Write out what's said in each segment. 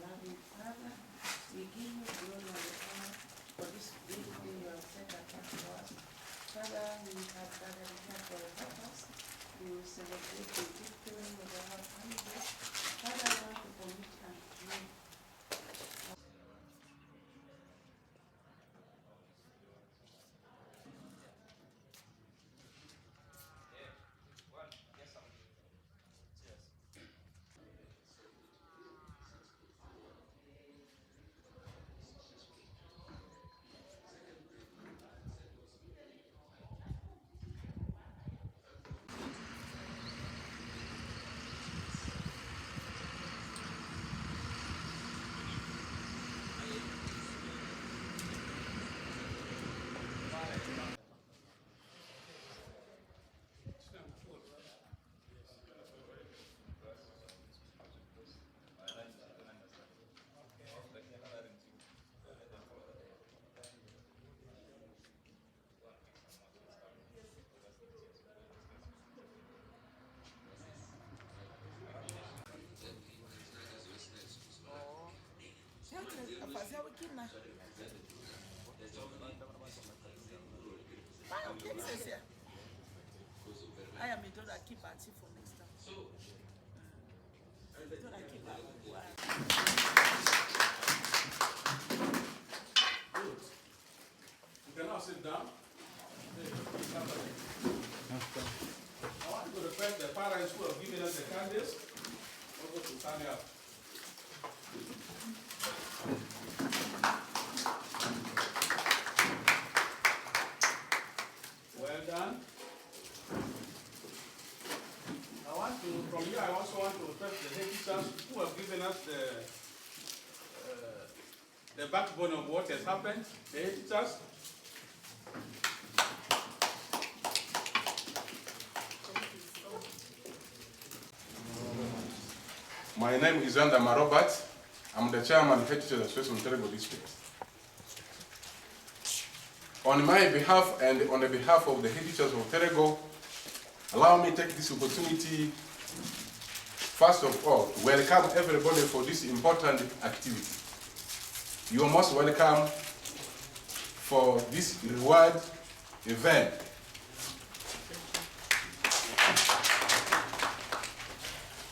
loving Father, we give you glory and honor for this beautiful day you have set apart for us. Father, we have gathered here for a purpose to celebrate the victory of our family. Father, I want to commit and pray. I am a daughter, keep party for next time. You can now sit down. I want to request the parents who have given us the candles also to stand up. Well done. From here, I also want to request the head teachers who have given us the backbone of what has happened. The head teachers. My name is Andama Robert. I'm the chairman of Head Teachers Association of Terego District. On my behalf and on the behalf of the head teachers of Terego, allow me to take this opportunity, first of all, to welcome everybody for this important activity. You are most welcome for this reward event.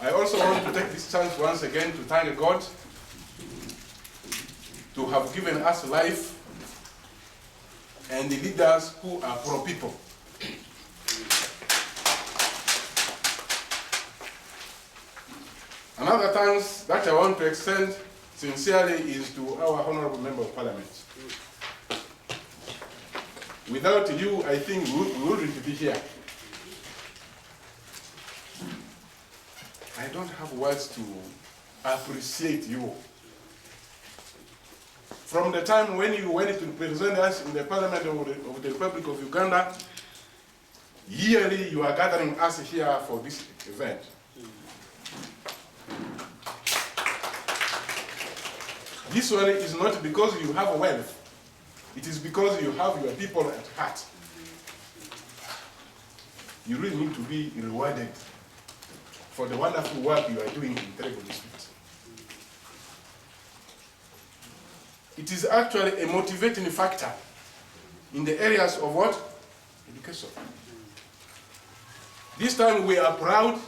I also want to take this chance once again to thank God to have given us life and the leaders who are pro-people. Another thanks that I want to extend sincerely is to our Honorable Member of Parliament. Without you, I think we wouldn't be here. I don't have words to appreciate you. From the time when you went to represent us in the Parliament of the Republic of Uganda, yearly you are gathering us here for this event. This one is not because you have wealth, it is because you have your people at heart. You really need to be rewarded for the wonderful work you are doing in Terego District. It is actually a motivating factor in the areas of what? Education. This time we are proud.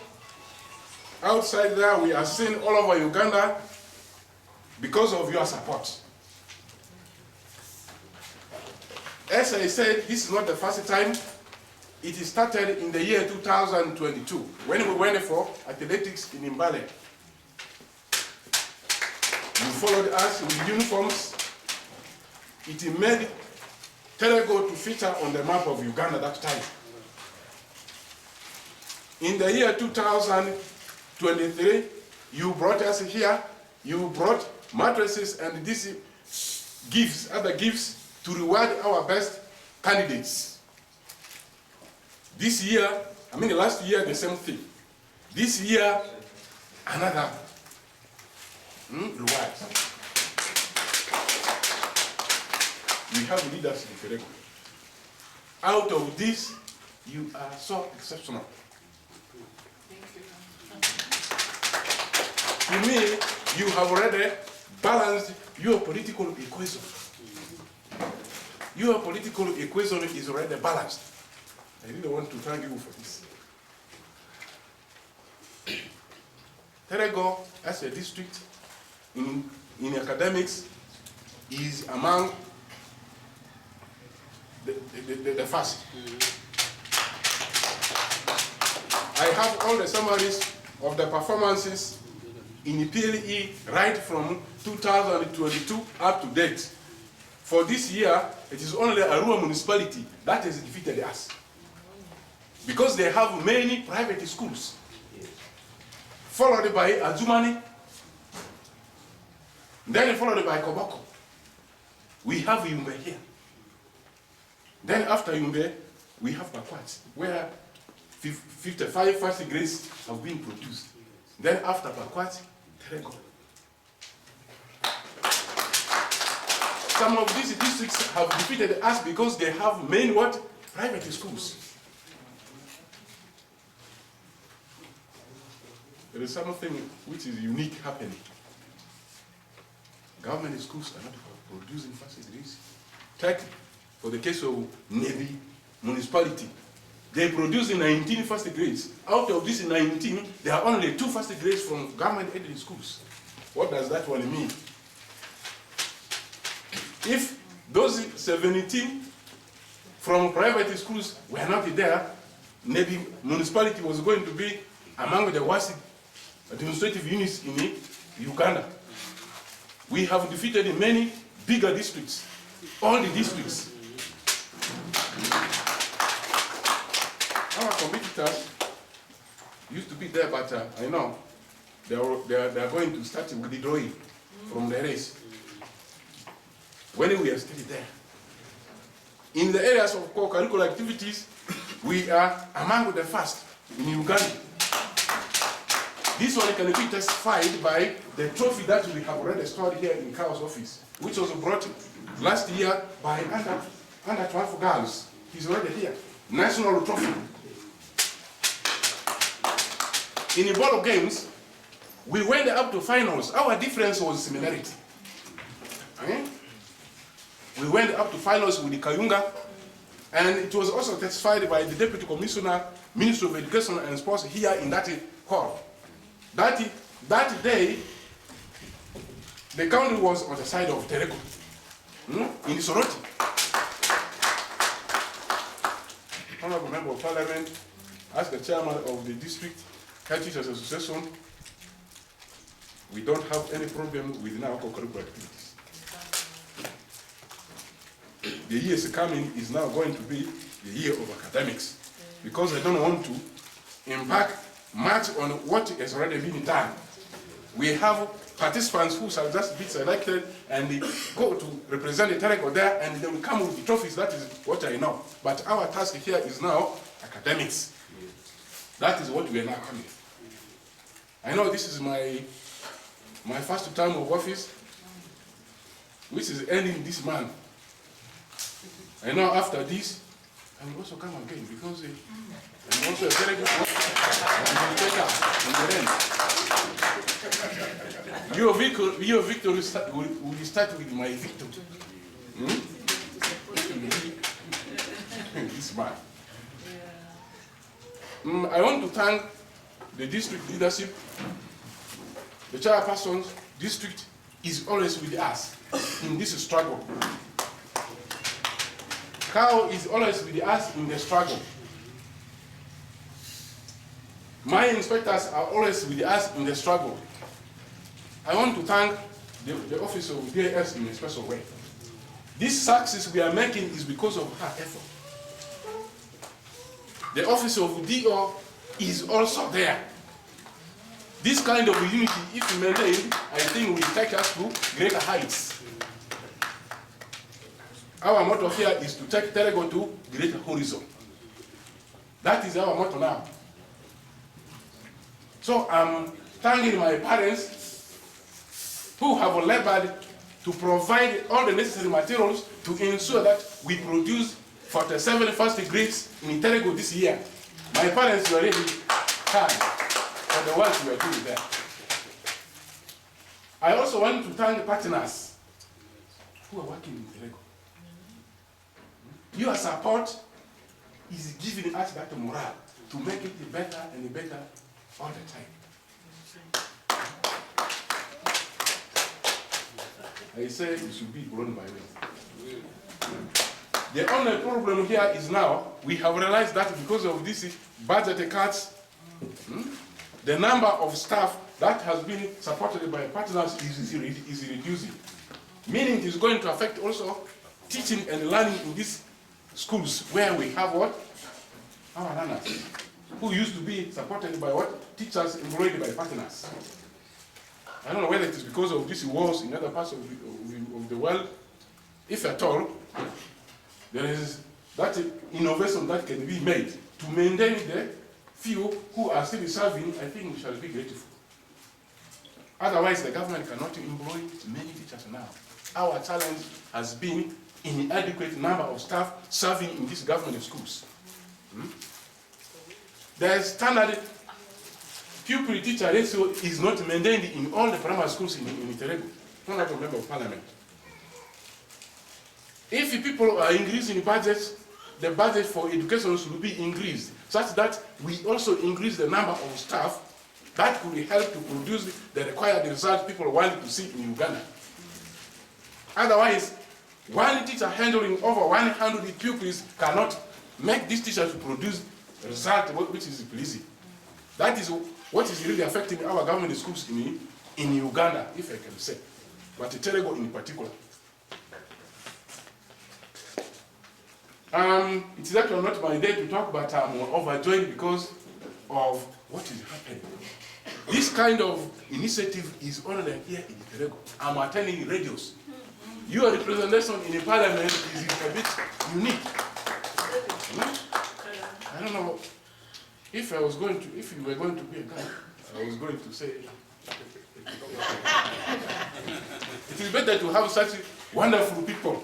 Outside there we are seen all over Uganda because of your support. As I said, this is not the first time. It started in the year 2022 when we went for athletics in Mbale. You followed us with uniforms. It made Terego to feature on the map of Uganda that time. In the year 2023, you brought us here. You brought mattresses and these gifts, other gifts, to reward our best candidates. This year, last year, the same thing. This year, another reward. We have leaders in Terego. Out of this, you are so exceptional. To me, you have already balanced your political equation. Your political equation is already balanced. I really want to thank you for this. Terego, as a district in academics, is among the first. I have all the summaries of the performances in PLE right from 2022 up to date. For this year, it is only Arua municipality that has defeated us, because they have many private schools, followed by Azumani, then followed by Koboko. We have Yumbe here. Then after Yumbe, we have Pakwat, where 55 first grades have been produced. Then after Pakwat, Terego. Some of these districts have defeated us because they have many what? Private schools. There is something which is unique happening. Government schools are not producing first grades. Take, for the case of Nebi municipality, they produce 19 first grades. Out of these 19, there are only 2 first grades from government-aided schools. What does that one mean? If those 17 from private schools were not there, maybe municipality was going to be among the worst administrative units in Uganda. We have defeated many bigger districts, all the districts. Our competitors used to be there, but I know they are going to start withdrawing from the race. When we are still there. In the areas of co-curricular activities, we are among the first in Uganda. This one can be testified by the trophy that we have already stored here in Carl's office, which was brought last year by under 12 girls. He's already here. National trophy. In the ball games, we went up to finals. Our difference was similarity. Okay? We went up to finals with the Kayunga, and it was also testified by the Deputy Commissioner, Ministry of Education and Sports here in that hall. That day, the county was on the side of Terego, in Soroti. Honorable Member of Parliament, as the chairman of the District Head Teachers Association, we don't have any problem with our co-curricular activities. The years coming is now going to be the year of academics, because I don't want to impact much on what has already been done. We have participants who shall just be selected and they go to represent the Terego there, and they will come with the trophies. That is what I know. But our task here is now academics. That is what we are now coming. I know this is my first term of office, which is ending this month. I know after this, I will also come again, because I'm also a very good one. Your victory will start with my victory. This man. I want to thank the district leadership. The chairperson's district is always with us in this struggle. Cow is always with us in the struggle. My inspectors are always with us in the struggle. I want to thank the office of DAS in a special way. This success we are making is because of her effort. The office of DO is also there. This kind of unity, if maintained, I think will take us to greater heights. Our motto here is to take Terego to greater horizon. That is our motto now. So I'm thanking my parents who have labored to provide all the necessary materials to ensure that we produce 47 first grades in Terego this year. My parents were really hard for the work we are doing there. I also want to thank the partners who are working in Terego. Your support is giving us that morale to make it better and better all the time. I say it should be grown by me. The only problem here is now we have realized that because of this budget cuts, the number of staff that has been supported by partners is reducing. Meaning it is going to affect also teaching and learning in these schools where we have what? Our learners, who used to be supported by what? Teachers employed by partners. I don't know whether it is because of these wars in other parts of the world. If at all, there is that innovation that can be made to maintain the few who are still serving. I think we shall be grateful. Otherwise, the government cannot employ many teachers now. Our challenge has been inadequate number of staff serving in these government schools. The standard pupil-teacher ratio is not maintained in all the primary schools in Terego. Honorable Member of Parliament. If people are increasing budgets, the budget for education should be increased, such that we also increase the number of staff that could help to produce the required results people want to see in Uganda. Otherwise, one teacher handling over 100 pupils cannot make this teacher to produce a result which is pleasing. That is what is really affecting our government schools in Uganda, if I can say, but Terego in particular. It's actually not my day to talk, but I'm overjoyed because of what is happening. This kind of initiative is only here in Terego. I'm attending radios. Your representation in the parliament is a bit unique. I don't know if you were going to be a guy, I was going to say it is better to have such wonderful people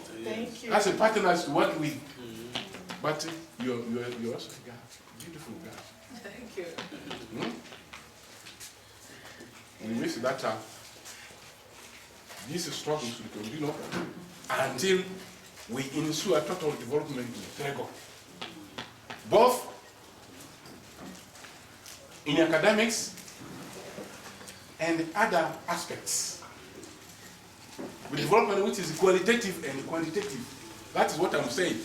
as a partners to work with. But you're also a girl, beautiful girl. Thank you. We wish that these struggles will continue until we ensure total development in Terego, both in academics and other aspects. With development which is qualitative and quantitative. That is what I'm saying.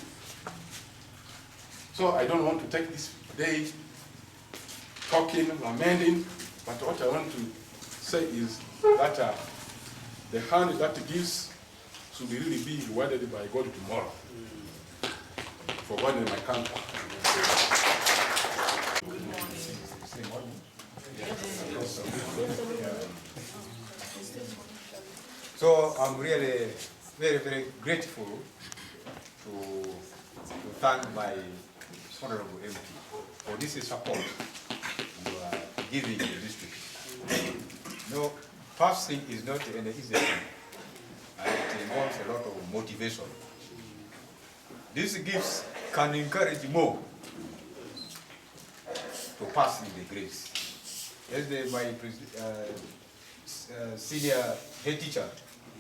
So I don't want to take this day talking, amending, but what I want to say is that the hand that gives should really be rewarded by God tomorrow for God in my country. So I'm really very, very grateful to thank my honorable MP for this support you are giving the district. No, first thing is not an easy thing. It involves a lot of motivation. These gifts can encourage more to pass in the grades. As my senior head teacher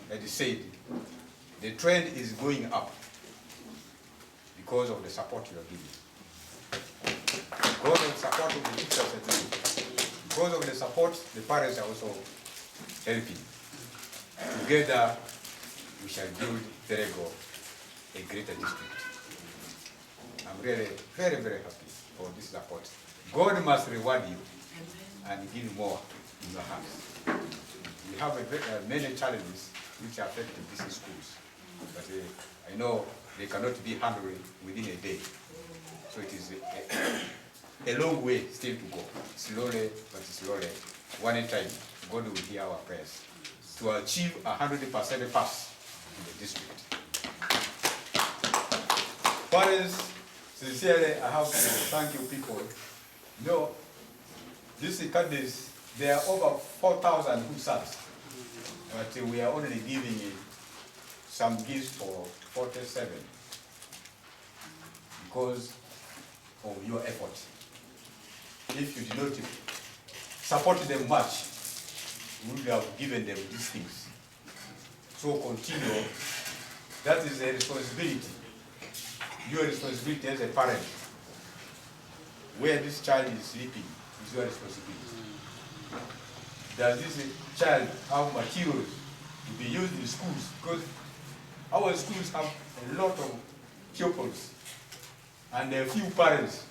had said, the trend is going up because of the support you are giving. Because of the support of the teachers, because of the support, the parents are also helping. Together, we shall build Terego a greater district. I'm really very, very happy for this support. God must reward you and give more in your hands. We have many challenges which affect these schools, but I know they cannot be handled within a day. So it is a long way still to go. Slowly, but slowly, one at a time, God will hear our prayers to achieve 100% pass in the district. Parents, sincerely, I have to thank you people. You know, these candidates, there are over 4,000 who serve, but we are only giving some gifts for 47 because of your effort. If you did not support them much, we would have given them these things. So continue. That is a responsibility. Your responsibility as a parent. Where this child is sleeping is your responsibility. Does this child have materials to be used in schools? Because our schools have a lot of pupils and a few parents.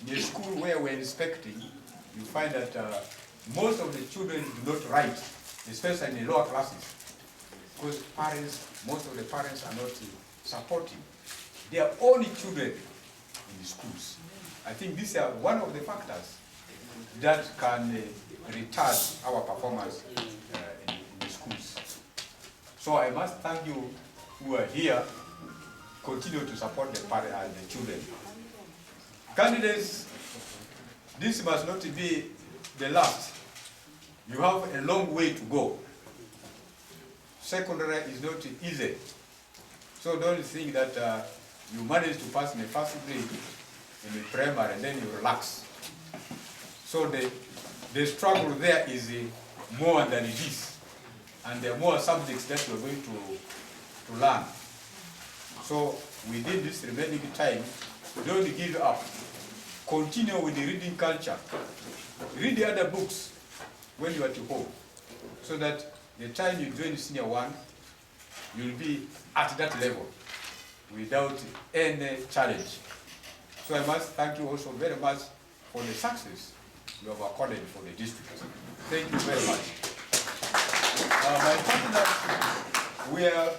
In a school where we're inspecting, you find that most of the children do not write, especially in the lower classes, because most of the parents are not supporting their only children in the schools. I think these are one of the factors that can retard our performance in the schools. So I must thank you who are here. Continue to support the parents and the children. Candidates, this must not be the last. You have a long way to go. Secondary is not easy. So don't think that you manage to pass in the first grade in the primary and then you relax. So the struggle there is more than it is. And there are more subjects that you're going to learn. So within this remaining time, don't give up. Continue with the reading culture. Read the other books when you are at home, so that the time you join senior one, you'll be at that level without any challenge. So I must thank you also very much for the success you have accorded for the district. Thank you very much. My partners, we are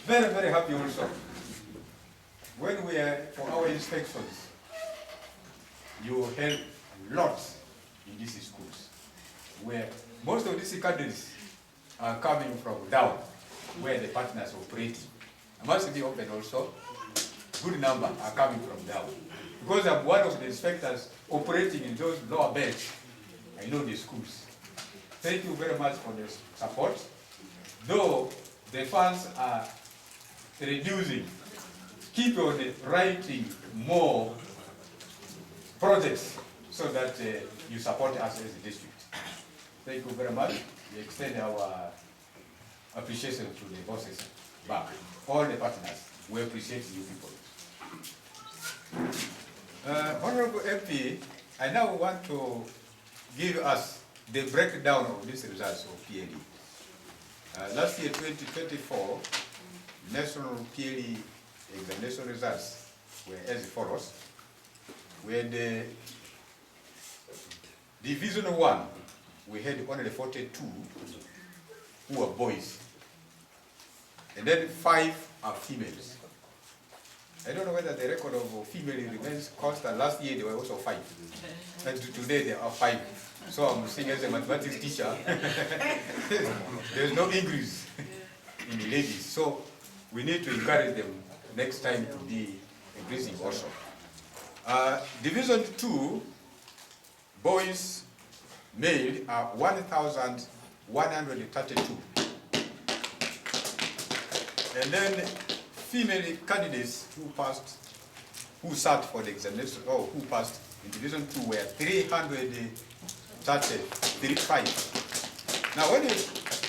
very, very happy also. When we are for our inspections, you help a lot in these schools, where most of these cadres are coming from down, where the partners operate. I must be open also. Good number are coming from down. Because I'm one of the inspectors operating in those lower beds, I know the schools. Thank you very much for the support. Though the funds are reducing, keep on writing more projects so that you support us as a district. Thank you very much. We extend our appreciation to the bosses back. All the partners, we appreciate you people. Honorable MP, I now want to give us the breakdown of these results of PLE. Last year, 2024, national PLE examination results were as follows. We had Division 1, we had only 42 who were boys. And then 5 are females. I don't know whether the record of female remains constant. Last year there were also 5. And today there are 5. So I'm saying as a mathematics teacher, there's no increase in the ladies. So we need to encourage them next time to be increasing also. Division 2, boys, male are 1,132. And then female candidates who sat for the examination, or who passed in Division 2 were 335. Now when you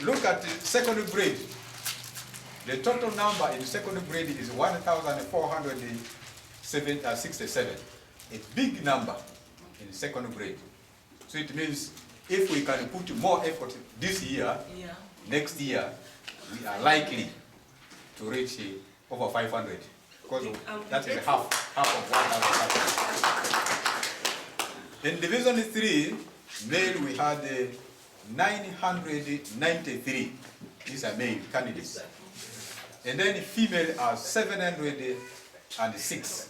look at the second grade, the total number in the second grade is 1,467. A big number in the second grade. So it means if we can put more effort this year, next year, we are likely to reach over 500. Because that is half of 1,500. In Division 3, male we had 993. These are male candidates. And then female are 706,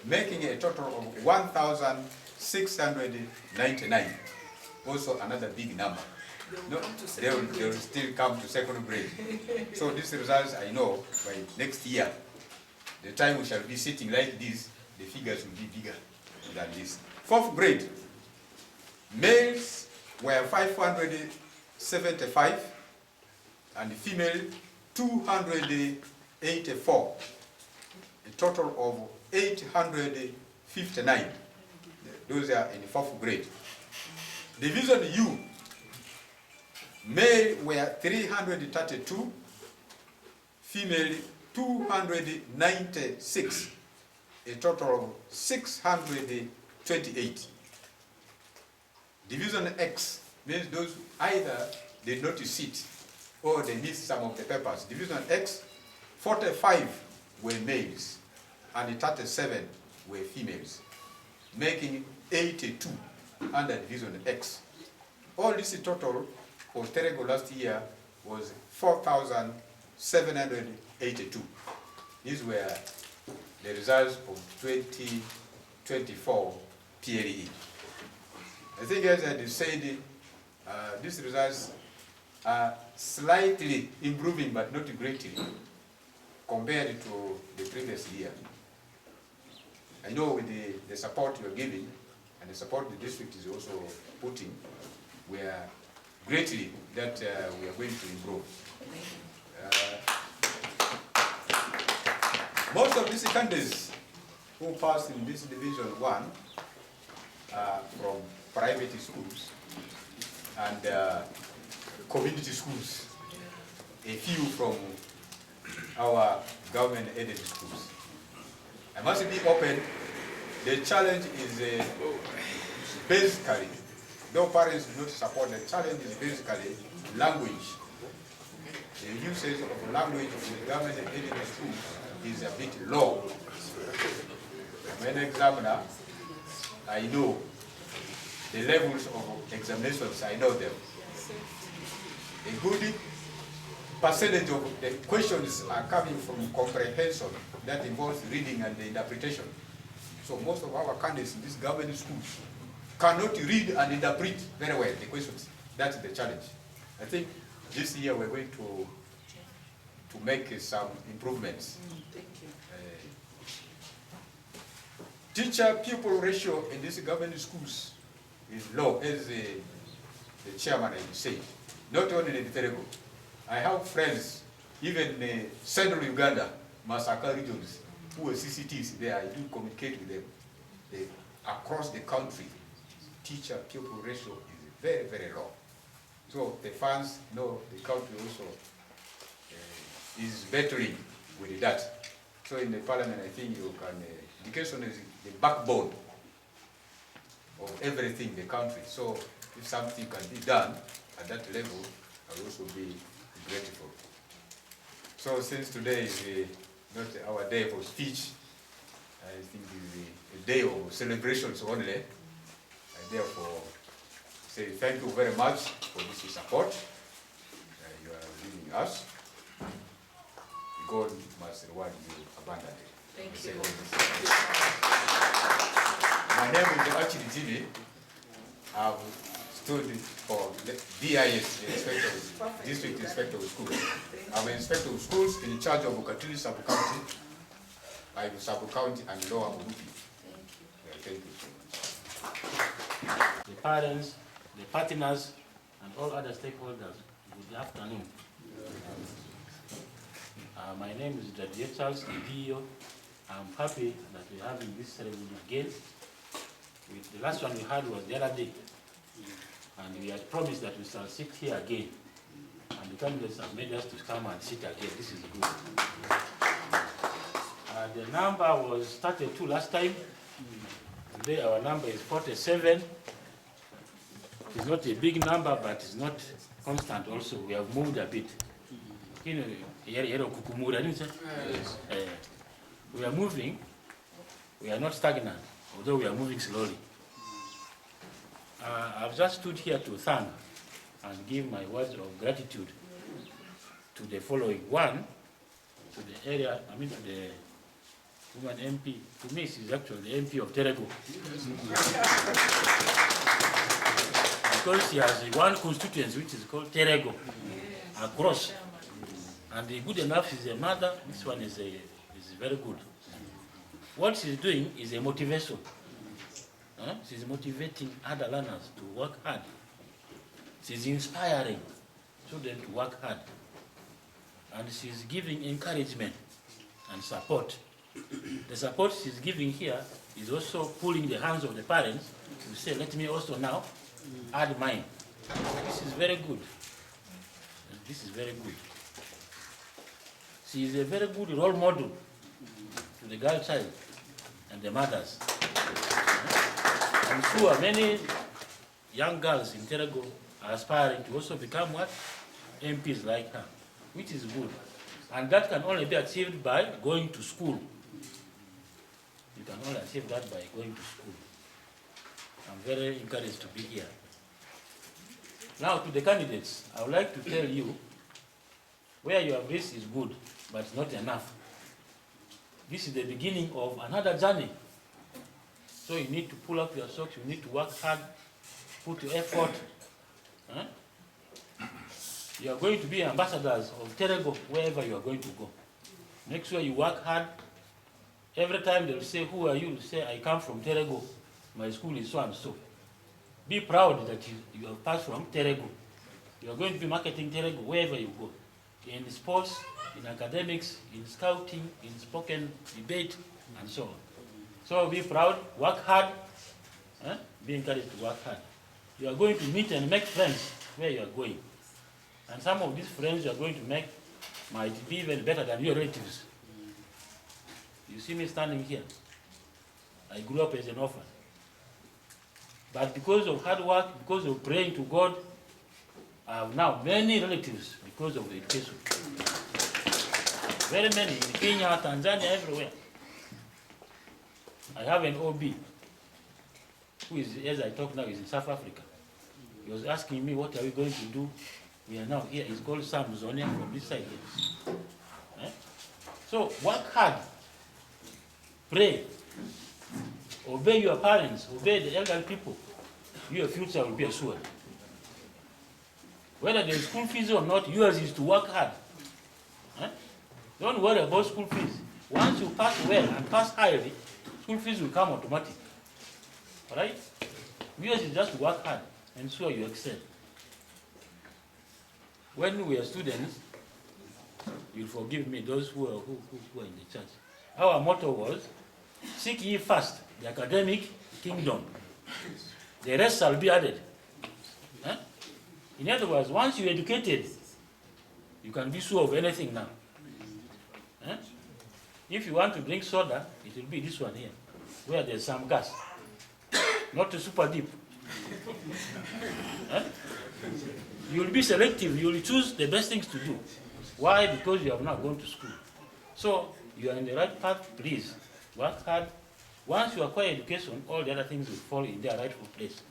making a total of 1,699. Also another big number. No, they will still come to second grade. So these results, I know, by next year, the time we shall be sitting like this, the figures will be bigger than this. Fourth grade, males were 575, and female 284. A total of 859. Those are in the fourth grade. Division U, Male were 332, female 296, a total of 628. Division X means those either did not sit or they missed some of the papers. Division X, 45 were males and 37 were females, making 82 under Division X. All this total for Terego last year was 4,782. These were the results of 2024 PLE. I think, as I said, these results are slightly improving, but not greatly, compared to the previous year. I know with the support you're giving, and the support the district is also putting, we are greatly that we are going to improve. Most of these candidates who passed in this Division 1 are from private schools and community schools, a few from our government-aided schools. I must be open, the challenge is basically, though parents do not support, the challenge is basically language. The usage of language in the government-aided schools is a bit low. I'm an examiner, I know the levels of examinations, I know them. A good percentage of the questions are coming from comprehension that involves reading and the interpretation. So most of our candidates in these government schools cannot read and interpret very well the questions. That's the challenge. I think this year we're going to make some improvements. Thank you. Teacher-pupil ratio in these government schools is low, as the chairman said. Not only in Terego. I have friends, even in central Uganda, Masaka regions, who are CCTs there. I do communicate with them. Across the country, teacher-pupil ratio is very, very low. So the fans know the country also is battling with that. So in the parliament, I think you can, education is the backbone of everything in the country. So if something can be done at that level, I will also be grateful. So since today is not our day for speech, I think it is a day of celebrations only. I therefore say thank you very much for this support you are giving us. God must reward you abundantly. Thank you. My name is actually Jimmy. I've stood for the DIS, the District Inspector of Schools. I'm an Inspector of Schools in charge of Ukatili Sub-County, Aibu Sub-County, and Lower Murupi. Thank you so much. The parents, the partners, and all other stakeholders, good afternoon. My name is Dr. Charles Ibio. I'm happy that we're having this ceremony again. The last one we had was the other day, and we had promised that we shall sit here again. And the candidates have made us to come and sit again. This is good. The number was 32 last time. Today our number is 47. It's not a big number, but it's not constant also. We have moved a bit. You know, we are moving. We are not stagnant, although we are moving slowly. I've just stood here to thank and give my words of gratitude to the following. One, to the area, to the woman MP. To me, she's actually the MP of Terego. Because she has one constituency which is called Terego, across. And good enough, she's a mother. This one is very good. What she's doing is a motivation. She's motivating other learners to work hard. She's inspiring children to work hard. And she's giving encouragement and support. The support she's giving here is also pulling the hands of the parents to say, let me also now add mine. This is very good. This is very good. She is a very good role model to the girl child and the mothers. I'm sure many young girls in Terego are aspiring to also become what? MPs like her, which is good. And that can only be achieved by going to school. You can only achieve that by going to school. I'm very encouraged to be here. Now to the candidates, I would like to tell you where you have reached is good, but it's not enough. This is the beginning of another journey. So you need to pull up your socks, you need to work hard, put your effort. Huh? You are going to be ambassadors of Terego wherever you are going to go. Make sure you work hard. Every time they'll say, who are you? You say, I come from Terego. My school is so and so. Be proud that you have passed from Terego. You are going to be marketing Terego wherever you go. In sports, in academics, in scouting, in spoken debate, and so on. So be proud, work hard, be encouraged to work hard. You are going to meet and make friends where you are going. And some of these friends you are going to make might be even better than your relatives. You see me standing here. I grew up as an orphan. But because of hard work, because of praying to God, I have now many relatives because of education. Very many in Kenya, Tanzania, everywhere. I have an OB who is, as I talk now, is in South Africa. He was asking me, what are we going to do? We are now here. It's called Sam Zonia from this side here. So work hard, pray, obey your parents, obey the elderly people. Your future will be assured. Whether there is school fees or not, yours is to work hard. Don't worry about school fees. Once you pass well and pass highly, school fees will come automatic. All right? Yours is just to work hard and ensure you excel. When we are students, you'll forgive me, those who are in the church. Our motto was, seek ye first the academic kingdom. The rest shall be added. In other words, once you're educated, you can be sure of anything now. If you want to drink soda, it will be this one here, where there's some gas. Not too super deep. You will be selective, you will choose the best things to do. Why? Because you have not gone to school. So, you are in the right path, please. Work hard. Once you acquire education, all the other things will fall in their rightful place.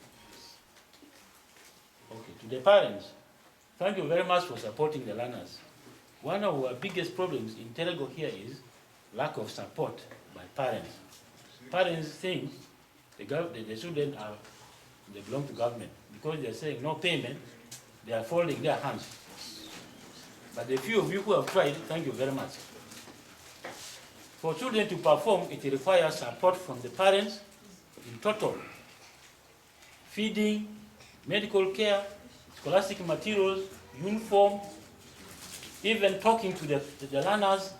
Okay, to the parents, thank you very much for supporting the learners. One of our biggest problems in Terego here is lack of support by parents. Parents think the students they belong to government. Because they're saying no payment, they are folding their hands. But the few of you who have tried, thank you very much. For children to perform, it requires support from the parents in total. Feeding, medical care, scholastic materials, uniform, even talking to the learners,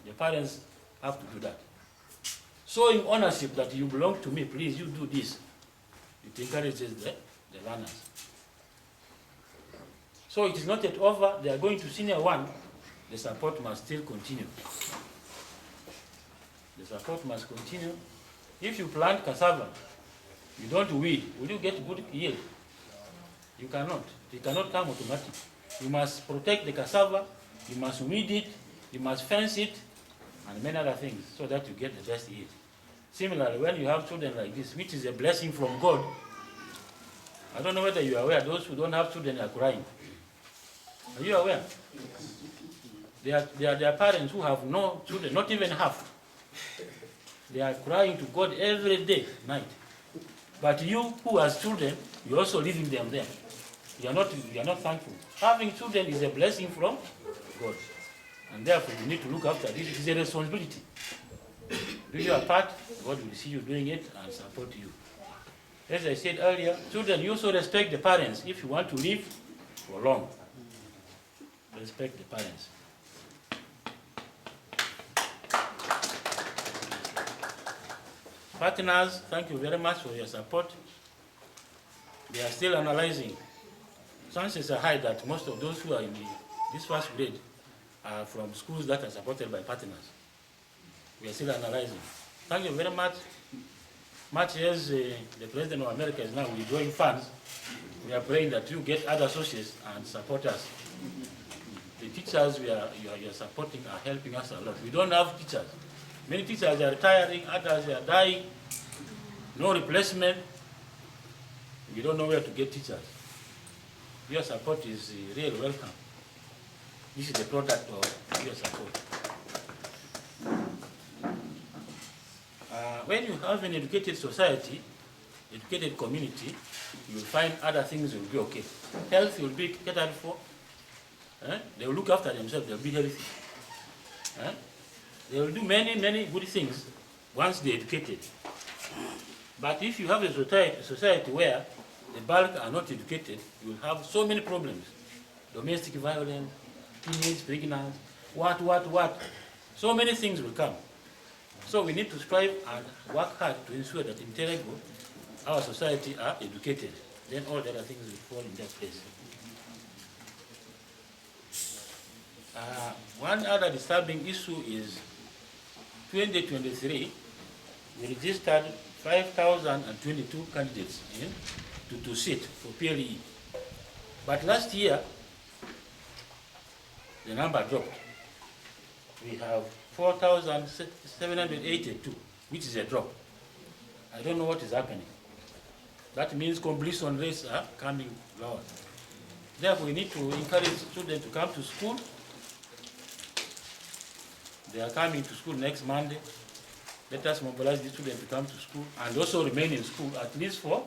the parents have to do that. Showing ownership that you belong to me, please, you do this. It encourages the learners. So it is not yet over, they are going to senior one, the support must still continue. The support must continue. If you plant cassava, you don't weed, will you get good yield? You cannot. It cannot come automatic. You must protect the cassava, you must weed it, you must fence it, and many other things, so that you get the best yield. Similarly, when you have children like this, which is a blessing from God, I don't know whether you are aware, those who don't have children are crying. Are you aware? There are parents who have no children, not even half. They are crying to God every day, night. But you who has children, you're also leaving them there. You are not thankful. Having children is a blessing from God. And therefore you need to look after this. It is a responsibility. Do your part, God will see you doing it and support you. As I said earlier, children, you also respect the parents if you want to live for long. Respect the parents. Partners, thank you very much for your support. They are still analyzing chances are high that most of those who are in this first grade are from schools that are supported by partners. We are still analyzing. Thank you very much. Much as the President of America is now withdrawing funds, we are praying that you get other sources and support us. The teachers you are supporting are helping us a lot. We don't have teachers. Many teachers are retiring, others are dying. No replacement. We don't know where to get teachers. Your support is really welcome. This is the product of your support. When you have an educated society, educated community, you will find other things will be okay. Health will be catered for. They will look after themselves, they will be healthy. They will do many, many good things once they are educated. But if you have a society where the bulk are not educated, you will have so many problems. Domestic violence, teenage pregnancy, what. So many things will come. So we need to strive and work hard to ensure that in Terego, our society are educated. Then all the other things will fall in their place. One other disturbing issue is 2023, we registered 5,022 candidates to sit for PLE. But last year, the number dropped. We have 4,782, which is a drop. I don't know what is happening. That means completion rates are coming lower. Therefore, we need to encourage students to come to school. They are coming to school next Monday. Let us mobilize the students to come to school and also remain in school at least for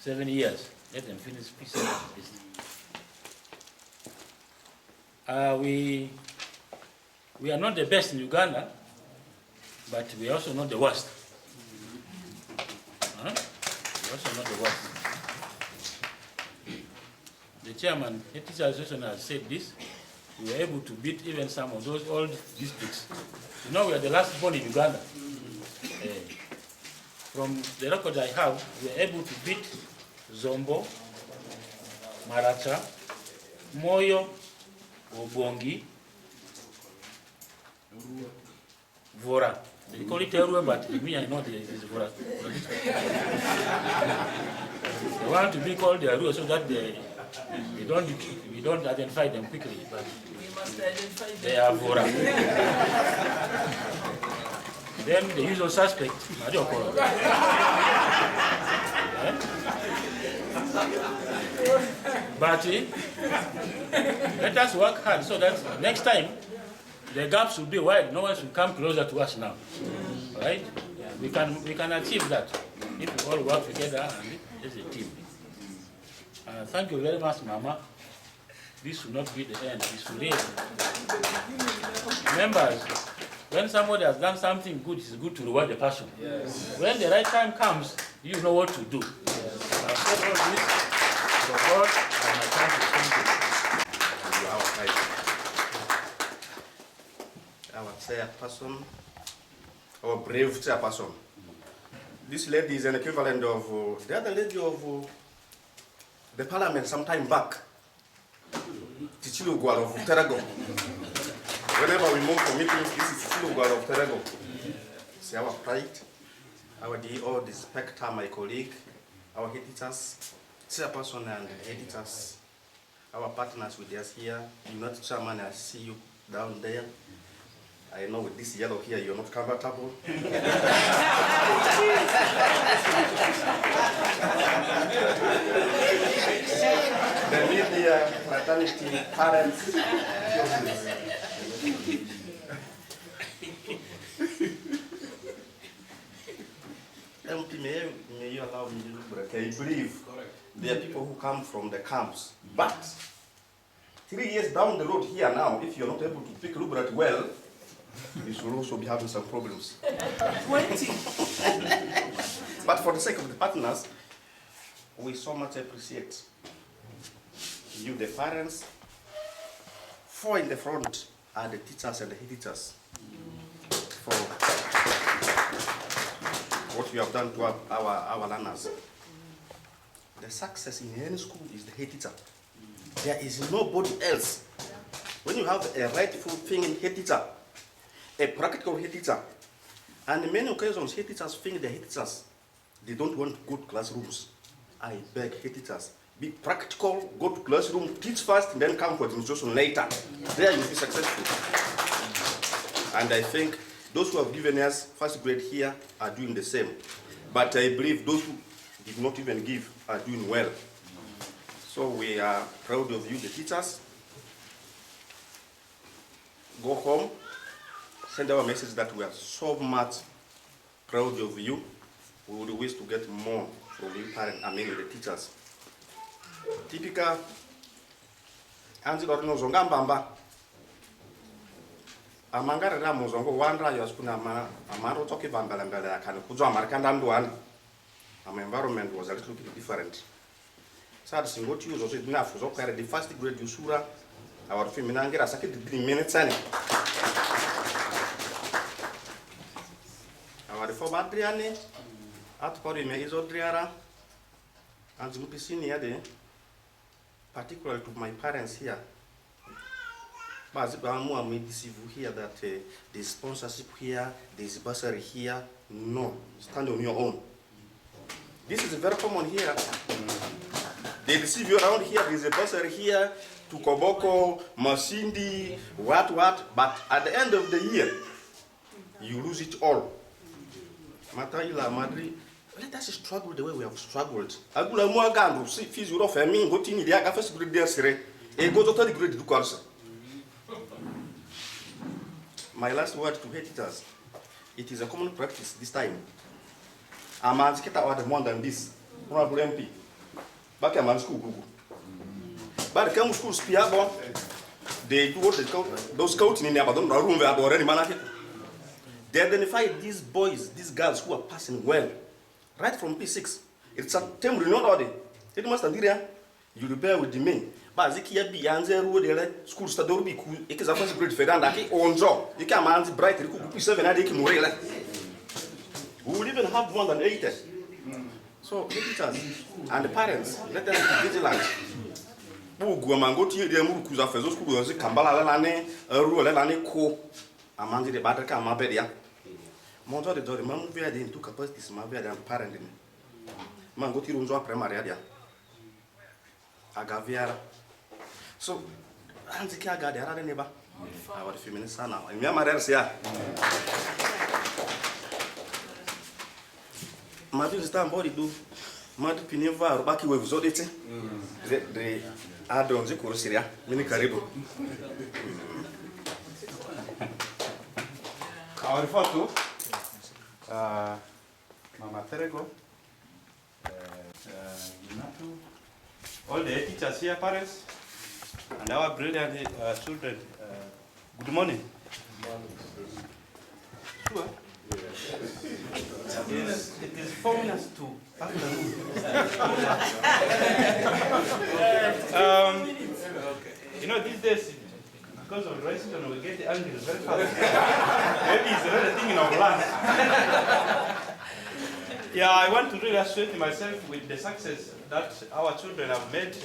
7 years. Let them finish P7. We are not the best in Uganda, but we are also not the worst. We are also not the worst. The chairman, the teacher association has said this. We were able to beat even some of those old districts. You know, we are the last born in Uganda. From the record I have, we were able to beat Zombo, Maracha, Moyo, Obongi, Vora. They call it Terego, but me, I know it is Vora. They want to be called the Arua so that we don't identify them quickly, but they are Vora. Then the usual suspect, Mariokoro. But let us work hard so that next time the gaps will be wide. No one should come closer to us now. Right? We can achieve that if we all work together and as a team. Thank you very much, Mama. This should not be the end. This should end. Members, when somebody has done something good, it's good to reward the person. Yes. When the right time comes, you know what to do. Yes. I've said all this for God and my time to thank you. Our chairperson, our brave chairperson. This lady is an equivalent of the other lady of the parliament some time back. Chichilugwal of Terego. Whenever we move for meetings, this is Chichilugwal of Terego. It's our pride, our DO, the spectre, my colleague, our editors, chairperson and editors, our partners with us here. You're not chairman, I see you down there. I know with this yellow here, you're not comfortable. The media, fraternity, parents. MP, may you allow me to look back? I believe there are people who come from the camps, but 3 years down the road here now, if you're not able to pick Lubrat well, you should also be having some problems. 20. But for the sake of the partners, we so much appreciate you, the parents. 4 in the front are the teachers and the editors for what you have done to our learners. The success in any school is the head teacher. There is nobody else. When you have a rightful thinking head teacher, a practical head teacher, and in many occasions head teachers think the head teachers, they don't want good classrooms. I beg head teachers, be practical, go to classroom, teach first, and then come for demonstration later. There you'll be successful. And I think those who have given us first grade here are doing the same. But I believe those who did not even give are doing well. So we are proud of you, the teachers. Go home, send our message that we are so much proud of you. We would wish to get more from you parents, the teachers. Typical, anzi dorno zonga mbamba. Amangara da muzongo wandra yoskuna amaro toki bambala akana kuzo amarkanda mduani. Our environment was a little bit different. So the single use also enough so carry the first grade usura our feminangira sakit 3 minutes ani. Our for Adriani at Corime is Odriara and Zupisini ade particularly to my parents here. But I deceive here that there's sponsorship here, there's bursary here. No, stand on your own. This is very common here. They deceive you around here, there's a bursary here, to Koboko, Masindi, what, but at the end of the year, you lose it all. Mataila Madri, let us struggle the way we have struggled. Agula Muagandu, see, fees you offer me, go to the first grade there, and go to third grade to course. My last word to editors, it is a common practice this time. A man's get out more than this. Honorable MP. Back a man's school. But the come schools, Piabo, they do what they call those scouts in the Abadon room where already managed. They identify these boys, these girls who are passing well, right from P6. It's a term renowned order. It must be there. You repair with the men. But Zikia be answer road, school stador be cool. It is a first grade Fedanda, on job. You can manage bright, you could be 7 and 8 more. We will even have more than 80. So, the teachers and the parents, let them be vigilant. Who go and go to the Mukuza for those who will Kambala Lane, a rule Lane Co. Among the Batraka Mabedia. Monto the Dory, Mamu Via didn't took capacity, Mavia and parenting. Mangoti Runzo Premaria. Agaviara. So, Anzika got the other neighbor. Our feminist now. And Yamaresia. Madu stand body do Madu Pineva Baki with Zodite. The Adon Zikur Syria, Mini Karibu. Our photo, Mama Terego, all the teachers here, parents, and our brilliant children. Good morning. Sure. It is 4 minutes to afternoon. You know, these days, because of racism, we get angry very fast. Maybe it's another thing in our land. Yeah, I want to really associate myself with the success that our children have made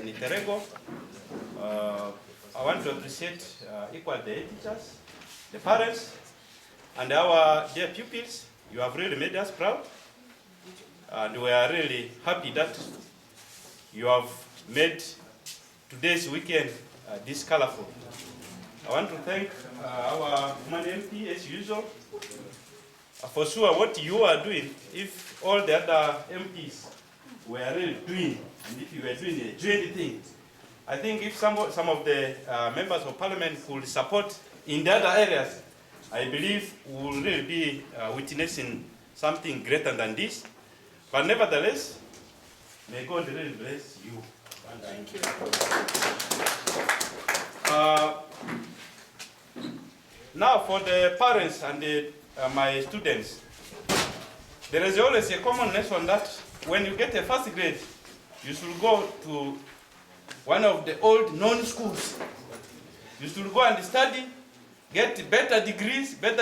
in Terego. I want to appreciate equally the teachers, the parents, and our dear pupils. You have really made us proud. And we are really happy that you have made today's weekend this colorful. I want to thank our woman MP as usual. For sure what you are doing, if all the other MPs were really doing, and if you were doing a joint thing, I think if some of the members of parliament could support in the other areas, I believe we will really be witnessing something greater than this. But nevertheless, may God really bless you. Thank you. Now for the parents and my students, there is always a common lesson that when you get a first grade, you should go to one of the old known schools. You should go and study, get better degrees, get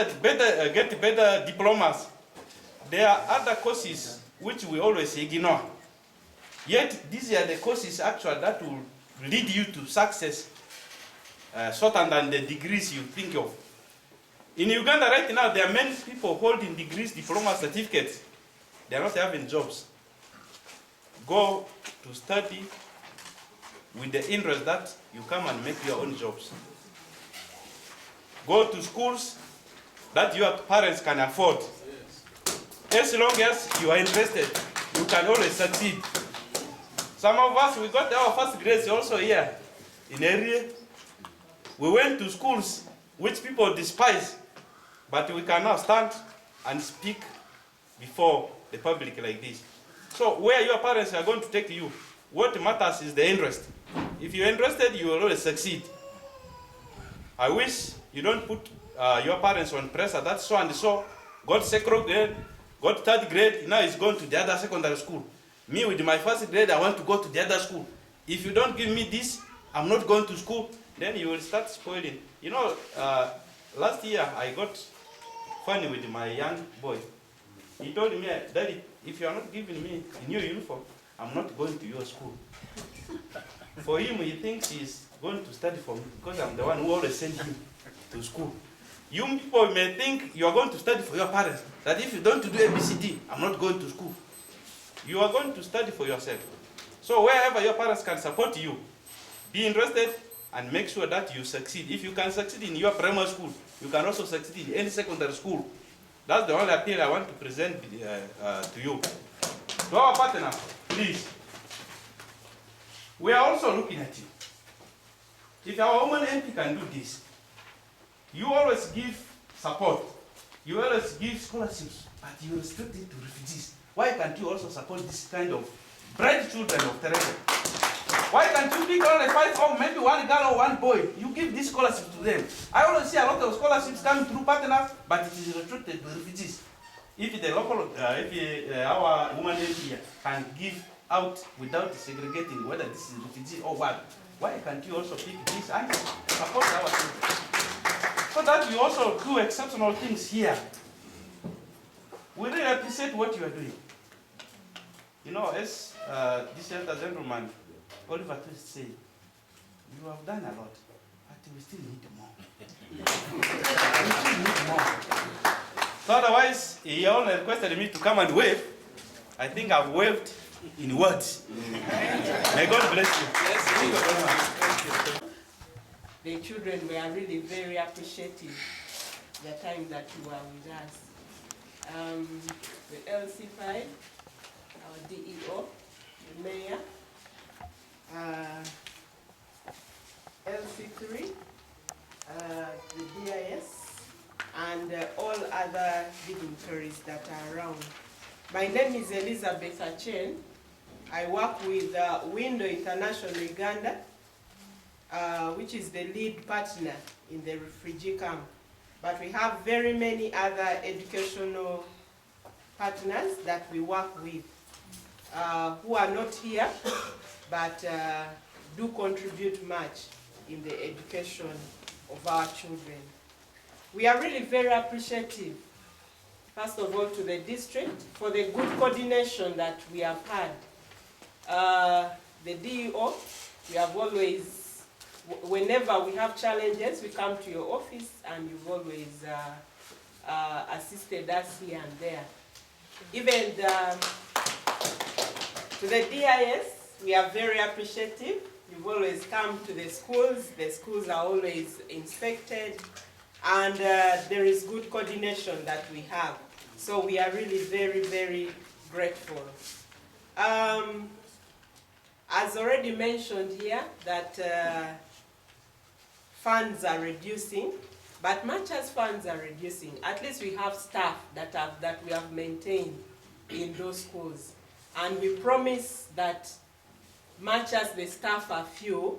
better diplomas. There are other courses which we always ignore. Yet these are the courses actually that will lead you to success shorter than the degrees you think of. In Uganda right now, there are many people holding degrees, diploma certificates. They are not having jobs. Go to study with the interest that you come and make your own jobs. Go to schools that your parents can afford. As long as you are interested, you can always succeed. Some of us, we got our first grades also here in area. We went to schools which people despise, but we can now stand and speak before the public like this. So where your parents are going to take you, what matters is the interest. If you're interested, you will always succeed. I wish you don't put your parents on pressure. That's so and so got second grade, got third grade, now he's going to the other secondary school. Me with my first grade, I want to go to the other school. If you don't give me this, I'm not going to school. Then you will start spoiling. You know, last year I got funny with my young boy. He told me, Daddy, if you are not giving me a new uniform, I'm not going to your school. For him, he thinks he's going to study for me because I'm the one who always sends him to school. You people may think you are going to study for your parents, that if you don't do ABCD, I'm not going to school. You are going to study for yourself. So wherever your parents can support you, be interested and make sure that you succeed. If you can succeed in your primary school, you can also succeed in any secondary school. That's the only appeal I want to present to you. To our partner, please. We are also looking at you. If our woman MP can do this, you always give support. You always give scholarships, but you restrict it to refugees. Why can't you also support this kind of bright children of Terego? Why can't you pick only 5 or maybe 1 girl or 1 boy? You give this scholarship to them. I always see a lot of scholarships coming through partners, but it is restricted to refugees. If the local, our woman here can give out without segregating whether this is refugee or what, why can't you also pick this and support our children? So that we also do exceptional things here. We really appreciate what you are doing. You know, as this elder gentleman, Oliver Twist said, you have done a lot, but we still need more. We still need more. So otherwise, he only requested me to come and wave. I think I've waved in words. May God bless you. Thank you very much. The children were really very appreciative the time that you were with us. The LC5, our DEO, the mayor, LC3, the DIS, and all other dignitaries that are around. My name is Elizabeth Achen. I work with Window International Uganda, which is the lead partner in the refugee camp. But we have very many other educational partners that we work with who are not here, but do contribute much in the education of our children. We are really very appreciative, first of all, to the district for the good coordination that we have had. The DEO, we have always, whenever we have challenges, we come to your office and you've always assisted us here and there. Even to the DIS, we are very appreciative. You've always come to the schools are always inspected, and there is good coordination that we have. So we are really very, very grateful. As already mentioned here, that funds are reducing, but much as funds are reducing, at least we have staff that we have maintained in those schools. And we promise that much as the staff are few,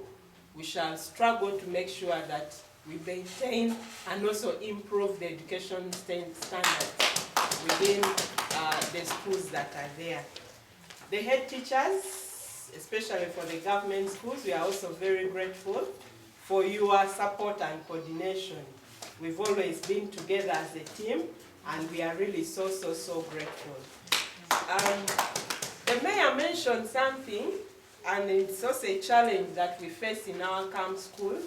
we shall struggle to make sure that we maintain and also improve the education standards within the schools that are there. The head teachers, especially for the government schools, we are also very grateful for your support and coordination. We've always been together as a team, and we are really so grateful. The mayor mentioned something and it's also a challenge that we face in our camp schools.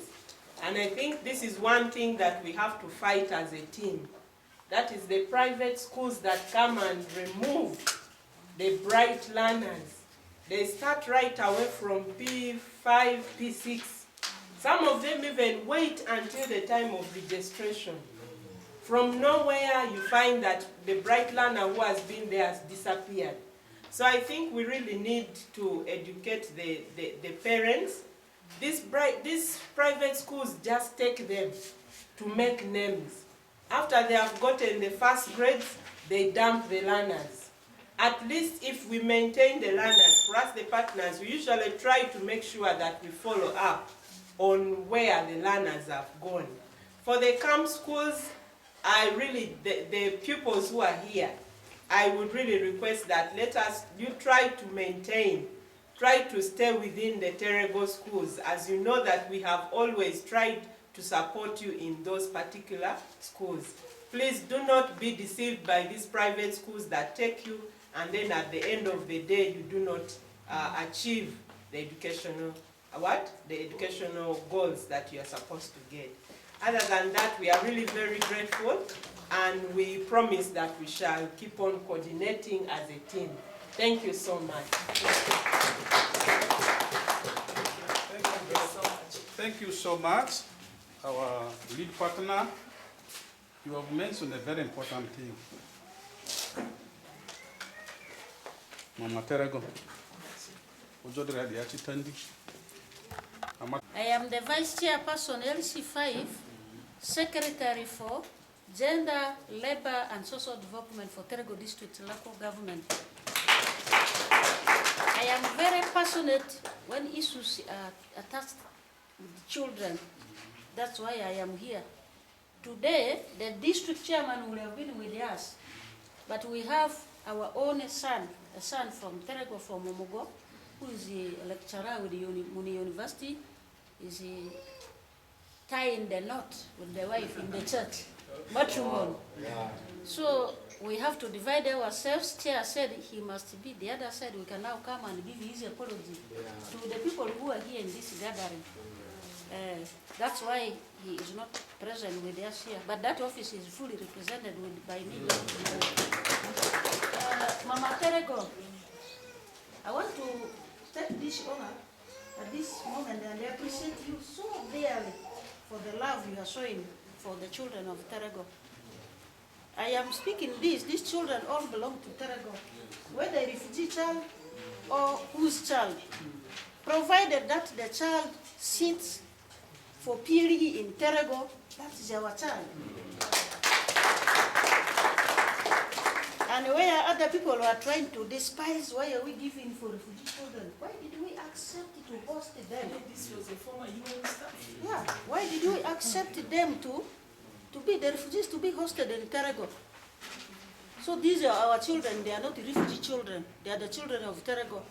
And I think this is one thing that we have to fight as a team. That is the private schools that come and remove the bright learners. They start right away from P5, P6. Some of them even wait until the time of registration. From nowhere, you find that the bright learner who has been there has disappeared. So I think we really need to educate the parents. These private schools just take them to make names. After they have gotten the first grades, they dump the learners. At least if we maintain the learners, for us the partners, we usually try to make sure that we follow up on where the learners have gone. For the camp schools, the pupils who are here, I would really request that you try to maintain, try to stay within the Terego schools, as you know that we have always tried to support you in those particular schools. Please do not be deceived by these private schools that take you, and then at the end of the day you do not achieve the educational goals that you are supposed to get. Other than that, we are really very grateful, and we promise that we shall keep on coordinating as a team. Thank you so much. Thank you so much, our lead partner. You have mentioned a very important thing. Mama Terego. I am the Vice Chairperson LC5, Secretary for Gender, Labor and Social Development for Terego District Local Government. I am very passionate when issues are attached with children. That's why I am here. Today, the district chairman will have been with us, but we have our own son, a son from Terego, from Momogo, who is a lecturer with Muni University, is tying the knot with the wife in the church, matrimony. So we have to divide ourselves. Chair said he must be the other side. We can now come and give his apology to the people who are here in this gathering. That's why he is not present with us here. But that office is fully represented by me. Mama Terego, I want to take this honor at this moment and appreciate you so dearly for the love you are showing for the children of Terego. I am speaking these children all belong to Terego, whether a refugee child or whose child, provided that the child sits for PLE in Terego, that is our child. And where other people are trying to despise, why are we giving for refugee children? Why did we accept to host them? This was a former UN staff. Yeah, why did we accept them to be the refugees to be hosted in Terego? So these are our children, they are not refugee children, they are the children of Terego.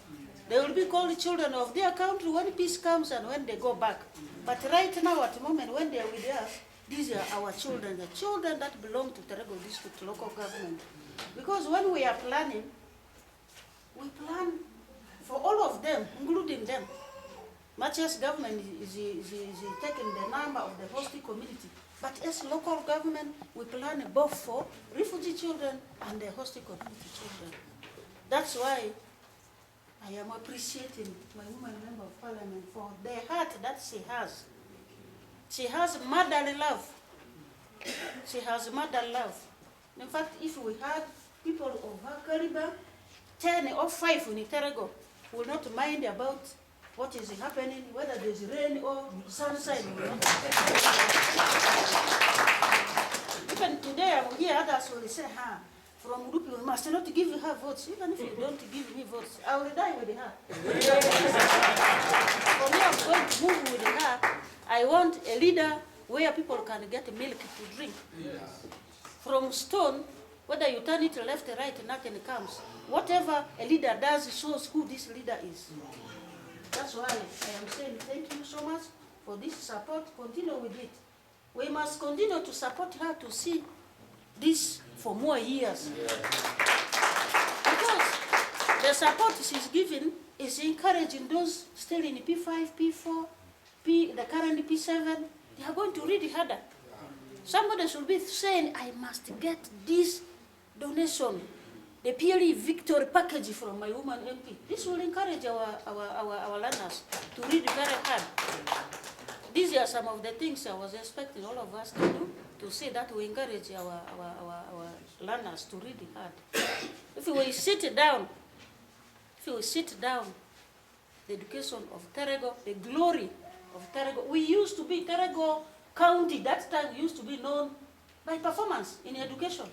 They will be called children of their country when peace comes and when they go back. But right now, at the moment, when they are with us, these are our children, the children that belong to Terego District Local Government. Because when we are planning, we plan for all of them, including them. Much as government is taking the number of the hosting community, but as local government, we plan both for refugee children and the hosting community children. That's why I am appreciating my woman member of parliament for the heart that she has. She has motherly love. She has motherly love. In fact, if we had people of her caliber, 10 or 5 in Terego, will not mind about what is happening, whether there's rain or sunshine. Even today, I will hear others will say, from Rupi, we must not give her votes. Even if you don't give me votes, I will die with her. For me, I'm going to move with her. I want a leader where people can get milk to drink. From stone, whether you turn it left or right, nothing comes. Whatever a leader does shows who this leader is. That's why I am saying thank you so much for this support. Continue with it. We must continue to support her to see this for more years. Because the support she's giving is encouraging those still in P5, P4, the current P7, they are going to read harder. Somebody should be saying, I must get this donation, the PLE victory package from my woman MP. This will encourage our learners to read very hard. These are some of the things I was expecting all of us to do, to see that we encourage our learners to read hard. If we sit down, the education of Terego, the glory of Terego, we used to be Terego County, that time used to be known by performance in education,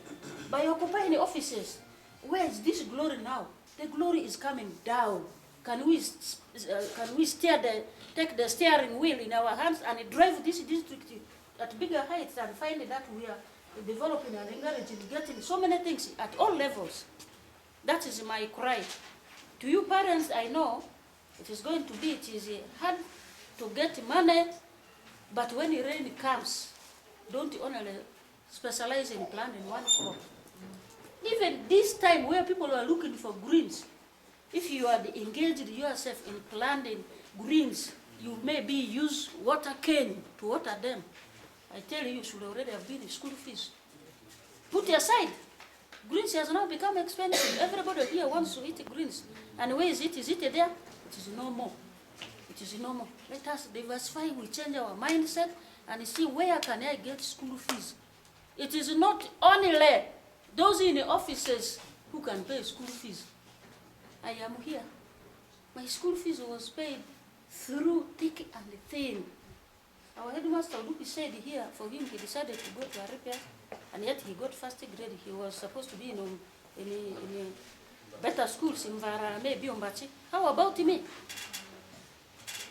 by occupying the offices. Where is this glory now? The glory is coming down. Can we take the steering wheel in our hands and drive this district at bigger heights and find that we are developing and encouraging, getting so many things at all levels? That is my cry. To you parents, I know it is hard to get money, but when the rain comes, don't only specialize in planting one crop. Even this time where people are looking for greens, if you are engaged yourself in planting greens, you maybe use water cane to water them. I tell you, you should already have been in school fees. Put aside. Greens has now become expensive. Everybody here wants to eat greens. And where is it? Is it there? It is no more. It is no more. Let us diversify, we change our mindset and see where can I get school fees. It is not only those in the offices who can pay school fees. I am here. My school fees was paid through thick and thin. Our headmaster Lupi said here, for him, he decided to go to Arabia, and yet he got first grade. He was supposed to be in better schools in Vara, maybe Ombachi. How about me?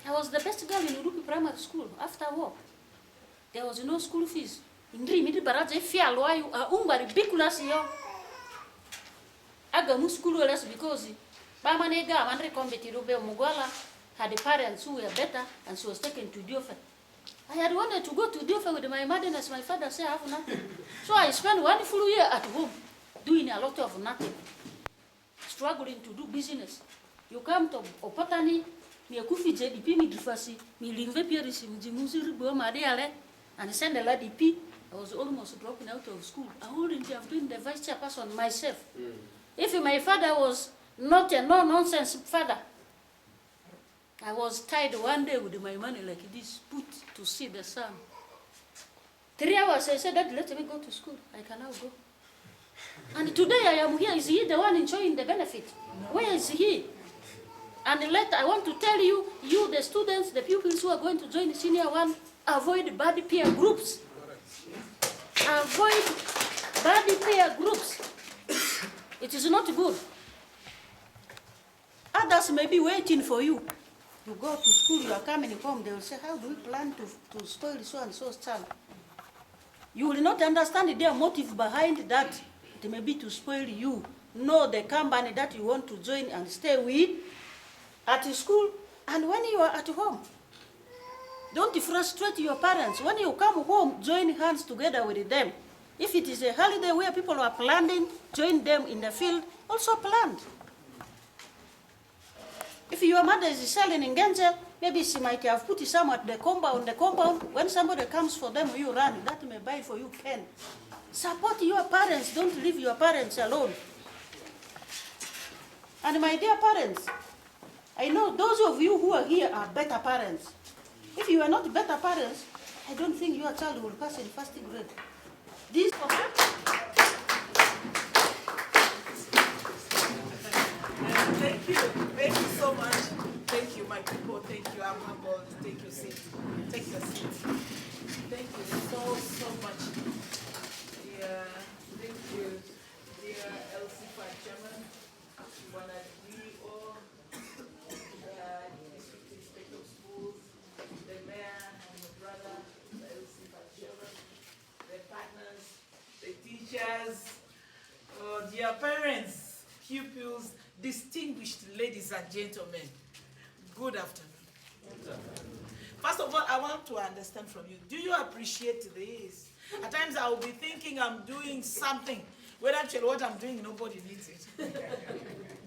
I was the best girl in Lupi Primary School after war. There was no school fees. Indri midi baraje fia loayu umba ridiculous yo. Aga mu school less because Bama nega mandre competitive Mugwala had the parents who were better, and she was taken to Diofe. I had wanted to go to Diofe with my mother, as my father said, I have nothing. So I spent 1 full year at home doing a lot of nothing, struggling to do business. You come to Opatani, mi akufi JDP mi drifasi, mi lingve pierisi mjimuzi ribo madiale, and send a lady P. I was almost dropping out of school. I wouldn't have been the vice chairperson myself. If my father was not a no-nonsense father, I was tied one day with my money like this, put to see the sun. 3 hours, I said, Dad, let me go to school. I can now go. And today I am here. Is he the one enjoying the benefit? Where is he? And later, I want to tell you, the students, the pupils who are going to join the senior one, avoid bad peer groups. Avoid bad peer groups. It is not good. Others may be waiting for you. You go to school, you are coming home, they will say, how do we plan to spoil so and so's child? You will not understand their motive behind that. It may be to spoil you. Know the company that you want to join and stay with at school and when you are at home. Don't frustrate your parents. When you come home, join hands together with them. If it is a holiday where people are planting, join them in the field, also plant. If your mother is selling in Genja, maybe she might have put some at the compound. When somebody comes for them, you run. That may buy for you pen. Support your parents. Don't leave your parents alone. And my dear parents, I know those of you who are here are better parents. If you are not better parents, I don't think your child will pass in first grade. This Thank you so much. Thank you, my people. Thank you. I'm humbled. Take your seat. Take your seat. Thank you so much. Yeah, thank you, dear LC5 chairman, Wanadrio, district inspector of schools, the mayor and the brother, the LC5 chairman, the partners, the teachers, dear parents, pupils, distinguished ladies and gentlemen, good afternoon. First of all, I want to understand from you, do you appreciate this? At times I will be thinking I'm doing something, When actually what I'm doing, nobody needs it.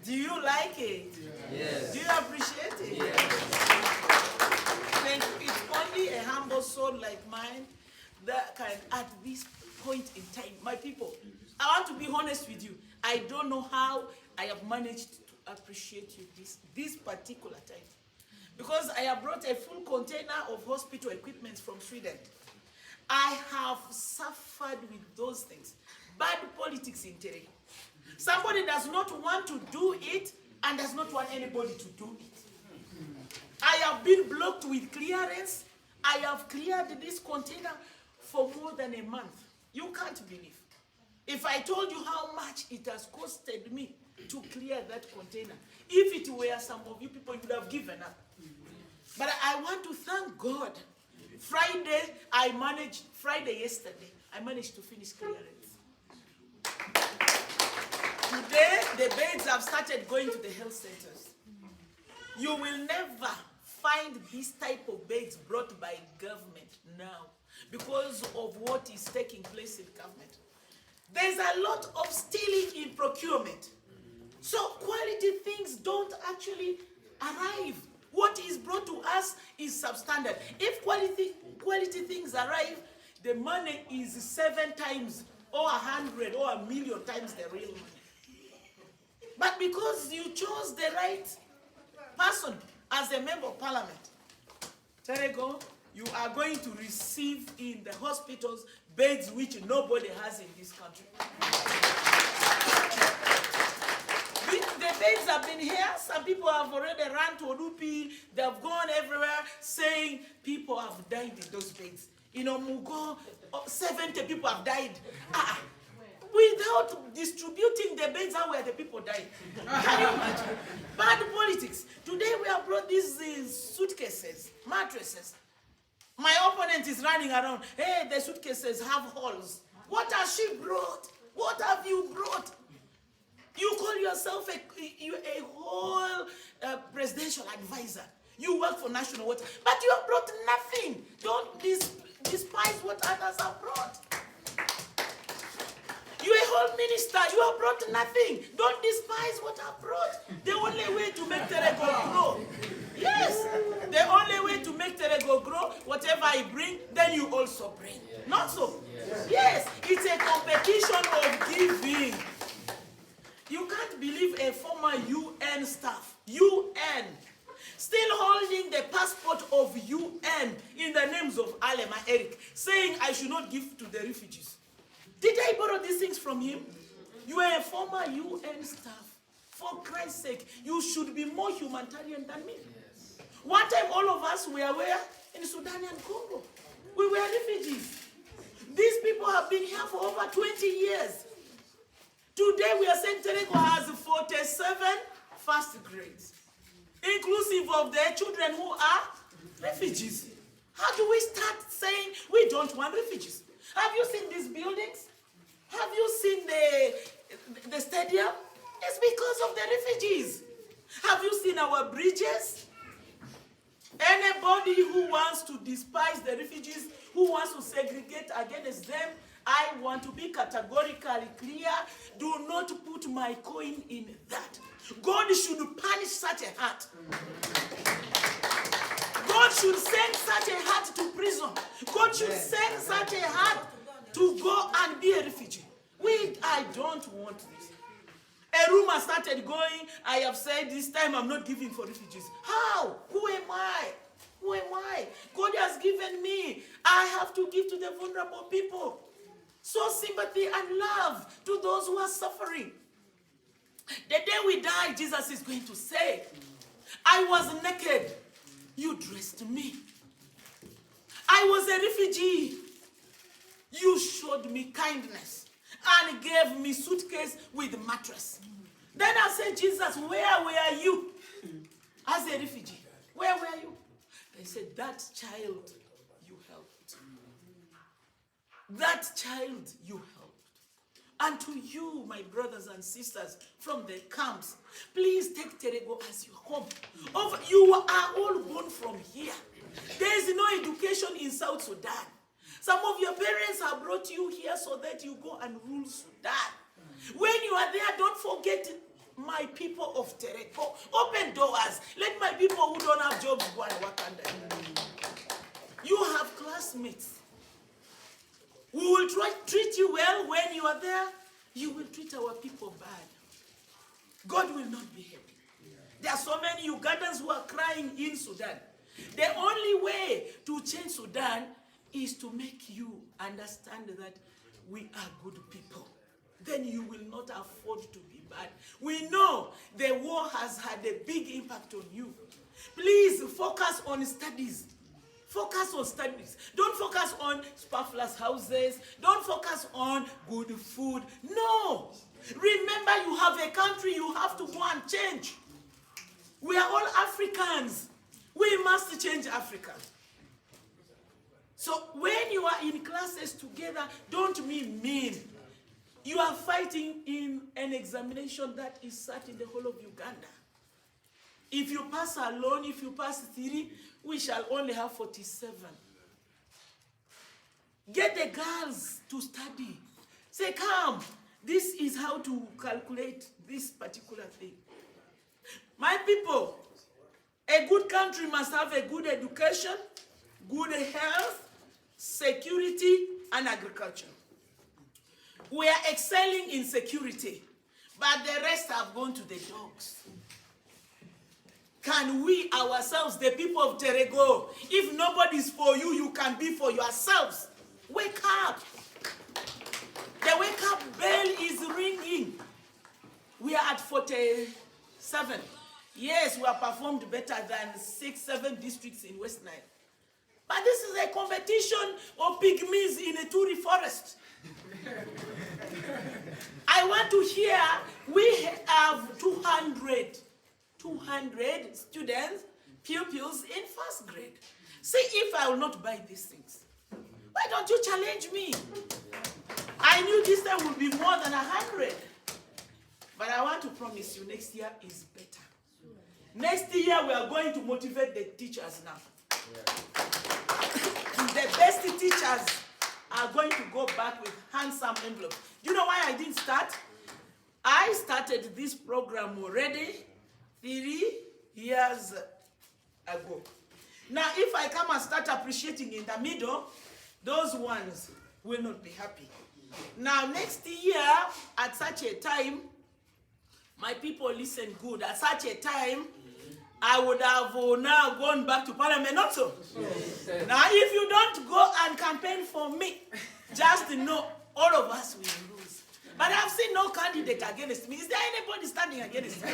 Do you like it? Yes. Do you appreciate it? Yes. Thank you. It's only a humble soul like mine that can, at this point in time, my people, I want to be honest with you. I don't know how I have managed to appreciate you this particular time. Because I have brought a full container of hospital equipment from Sweden. I have suffered with those things. Bad politics in Terego. Somebody does not want to do it and does not want anybody to do it. I have been blocked with clearance. I have cleared this container for more than a month. You can't believe. If I told you how much it has costed me to clear that container, if it were some of you people, you would have given up. But I want to thank God. Friday yesterday, I managed to finish clearance. Today, the beds have started going to the health centers. You will never find this type of beds brought by government now because of what is taking place in government. There's a lot of stealing in procurement. So quality things don't actually arrive. What is brought to us is substandard. If quality things arrive, the money is 7 times or 100 or 1,000,000 times the real money. But because you chose the right person as a member of parliament, Terego, you are going to receive in the hospitals beds which nobody has in this country. The beds have been here. Some people have already run to Odupi. They have gone everywhere saying people have died in those beds. In Omugo, 70 people have died. Without distributing the beds, how were the people dying? Can you imagine? Bad politics. Today we have brought these suitcases, mattresses. My opponent is running around. Hey, the suitcases have holes. What has she brought? What have you brought? You call yourself a whole presidential advisor. You work for national water, but you have brought nothing. Don't despise what others have brought. You're a whole minister. You have brought nothing. Don't despise what I've brought. The only way to make Terego grow. Yes. The only way to make Terego grow, whatever I bring, then you also bring. Not so. Yes. It's a competition of giving. You can't believe a former UN staff, UN, still holding the passport of UN in the names of Alema Eric, saying I should not give to the refugees. Did I borrow these things from him? You are a former UN staff. For Christ's sake, you should be more humanitarian than me. Yes. One time all of us were where? In Sudan and Congo. We were refugees. These people have been here for over 20 years. Today we are saying Terego has 47 first grades, inclusive of their children who are refugees. How do we start saying we don't want refugees? Have you seen these buildings? Have you seen the stadium? It's because of the refugees. Have you seen our bridges? Anybody who wants to despise the refugees, who wants to segregate against them, I want to be categorically clear. Do not put my coin in that. God should punish such a heart. God should send such a heart to prison. God should send such a heart to go and be a refugee. I don't want this. A rumor started going. I have said this time I'm not giving for refugees. How? Who am I? Who am I? God has given me. I have to give to the vulnerable people. Show sympathy and love to those who are suffering. The day we die, Jesus is going to say, I was naked. You dressed me. I was a refugee. You showed me kindness and gave me suitcase with mattress. Then I said, Jesus, where were you as a refugee? Where were you? They said, that child you helped. That child you helped. And to you, my brothers and sisters from the camps, please take Terego as your home. You are all born from here. There is no education in South Sudan. Some of your parents have brought you here so that you go and rule Sudan. When you are there, don't forget my people of Terego. Open doors. Let my people who don't have jobs go and work under you. You have classmates. We will treat you well when you are there. You will treat our people bad. God will not be happy. There are so many Ugandans who are crying in Sudan. The only way to change Sudan is to make you understand that we are good people. Then you will not afford to be bad. We know the war has had a big impact on you. Please focus on studies. Focus on studies. Don't focus on superfluous houses. Don't focus on good food. No. Remember, you have a country you have to go and change. We are all Africans. We must change Africa. So when you are in classes together, don't be mean. You are fighting in an examination that is sat in the whole of Uganda. If you pass alone, if you pass 3, we shall only have 47. Get the girls to study. Say, come, this is how to calculate this particular thing. My people, a good country must have a good education, good health, security, and agriculture. We are excelling in security, but the rest have gone to the dogs. Can we ourselves, the people of Terego, if nobody's for you, you can be for yourselves. Wake up. The wake up bell is ringing. We are at 47. Yes, we have performed better than 6-7 districts in West Nile. But this is a competition of pygmies in a Turi forest. I want to hear, we have 200 students, pupils in 1st grade. See if I will not buy these things. Why don't you challenge me? I knew this time would be more than 100. But I want to promise you next year is better. Next year we are going to motivate the teachers now. The best teachers are going to go back with handsome envelopes. Do you know why I didn't start? I started this program already 3 years ago. Now, if I come and start appreciating in the middle, those ones will not be happy. Now, next year, at such a time, my people listen good. At such a time, I would have now gone back to Parliament also. Yes. Now, if you don't go and campaign for me, just know all of us will lose. But I've seen no candidate against me. Is there anybody standing against me?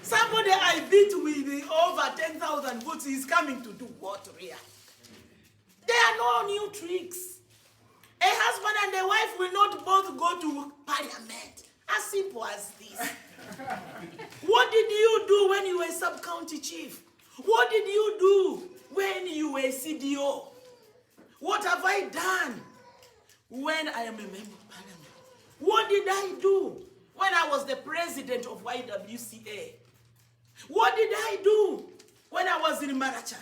Somebody I beat with over 10,000 votes is coming to do what, Ria? There are no new tricks. A husband and a wife will not both go to Parliament. As simple as this. What did you do when you were sub-county chief? What did you do when you were CDO? What have I done when I am a member of Parliament? What did I do when I was the president of YWCA? What did I do when I was in Maracha?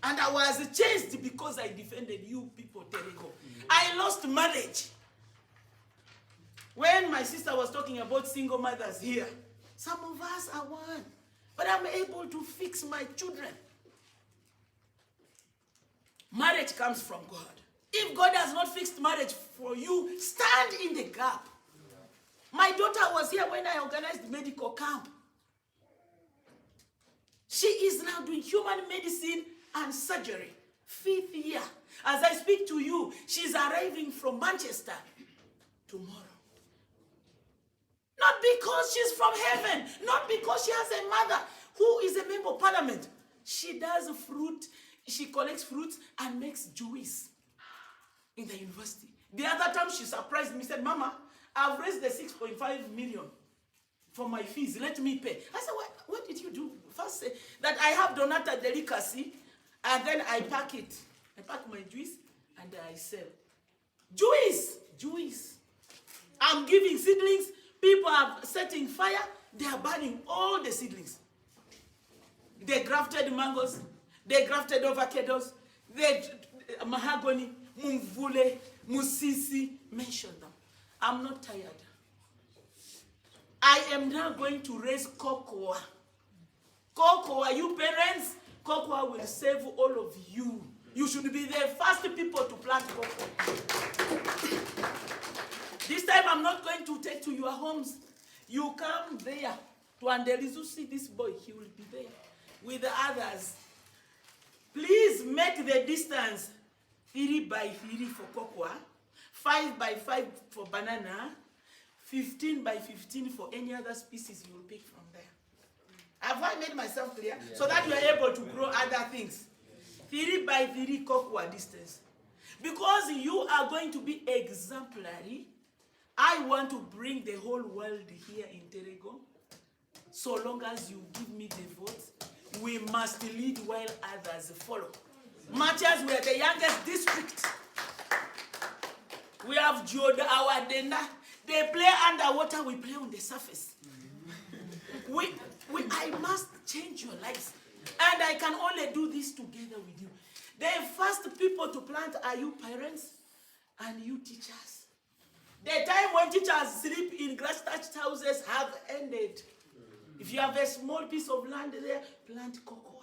And I was chased because I defended you people, Terego. I lost marriage. When my sister was talking about single mothers here, some of us are one, but I'm able to fix my children. Marriage comes from God. If God has not fixed marriage for you, stand in the gap. My daughter was here when I organized medical camp. She is now doing human medicine and surgery, 5th year. As I speak to you, she's arriving from Manchester tomorrow. Not because she's from heaven, not because she has a mother who is a member of Parliament. She does fruit, she collects fruits and makes juice in the university. The other time she surprised me, said, Mama, I've raised the 6.5 million for my fees, let me pay. I said, what did you do? First say that I have donated delicacy and then I pack it. I pack my juice and I sell. Juice. I'm giving seedlings. People are setting fire. They are burning all the seedlings. They grafted mangoes. They grafted avocados. They mahogany, mumvule, musisi, mention them. I'm not tired. I am now going to raise cocoa. Cocoa, you parents, cocoa will save all of you. You should be the first people to plant cocoa. This time I'm not going to take to your homes. You come there to Andelizu, see this boy, he will be there with the others. Please make the distance 3 by 3 for cocoa, 5 by 5 for banana, 15 by 15 for any other species you will pick from there. Have I made myself clear? Yeah. So that you are able to grow other things. 3 by 3 cocoa distance. Because you are going to be exemplary, I want to bring the whole world here in Terego. So long as you give me the votes, we must lead while others follow. Matches, we are the youngest district. We have Joda, our Dena. They play underwater, we play on the surface. I must change your lives. And I can only do this together with you. The first people to plant are you parents and you teachers. The time when teachers sleep in grass-thatched houses have ended. If you have a small piece of land there, plant cocoa.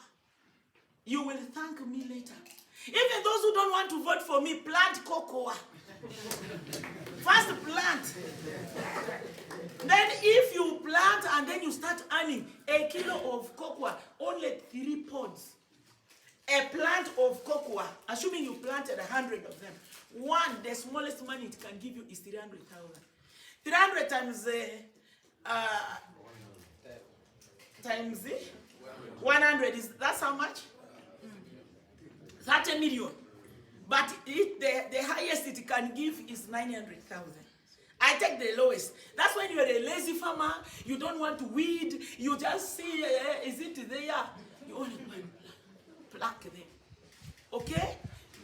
You will thank me later. Even those who don't want to vote for me, plant cocoa. First plant. Then if you plant and then you start earning a kilo of cocoa, only 3 pods. A plant of cocoa, assuming you planted 100 of them, one, the smallest money it can give you is 300,000. 300 times 100 is, that's how much? 30 million. But the highest it can give is 900,000. I take the lowest. That's when you're a lazy farmer, you don't want to weed, you just see, is it there? You only want to pluck them. Okay?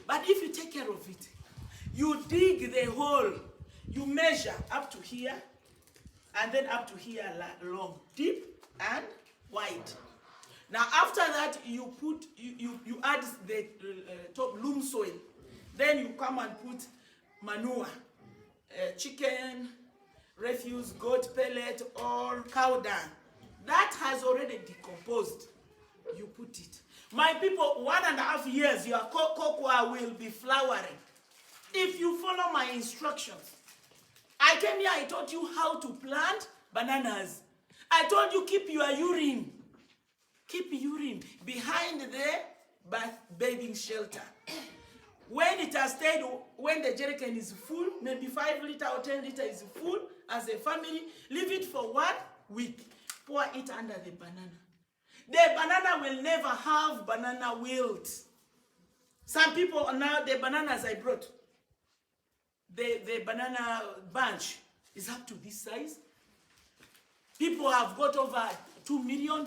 But if you take care of it, you dig the hole, you measure up to here, and then up to here long, deep and wide. Now after that, you put, you add the top loam soil. Then you come and put manure, chicken, refuse, goat pellet, or cow dung. That has already decomposed. You put it. My people, 1.5 years, your cocoa will be flowering. If you follow my instructions. I came here, I taught you how to plant bananas. I told you keep your urine. Keep urine behind the bathing shelter. When it has stayed, when the jerrycan is full, maybe 5 liter or 10 liter is full, as a family, leave it for 1 week. Pour it under the banana. The banana will never have banana wilt. Some people now, the bananas I brought, the banana bunch is up to this size. People have got over 2 million.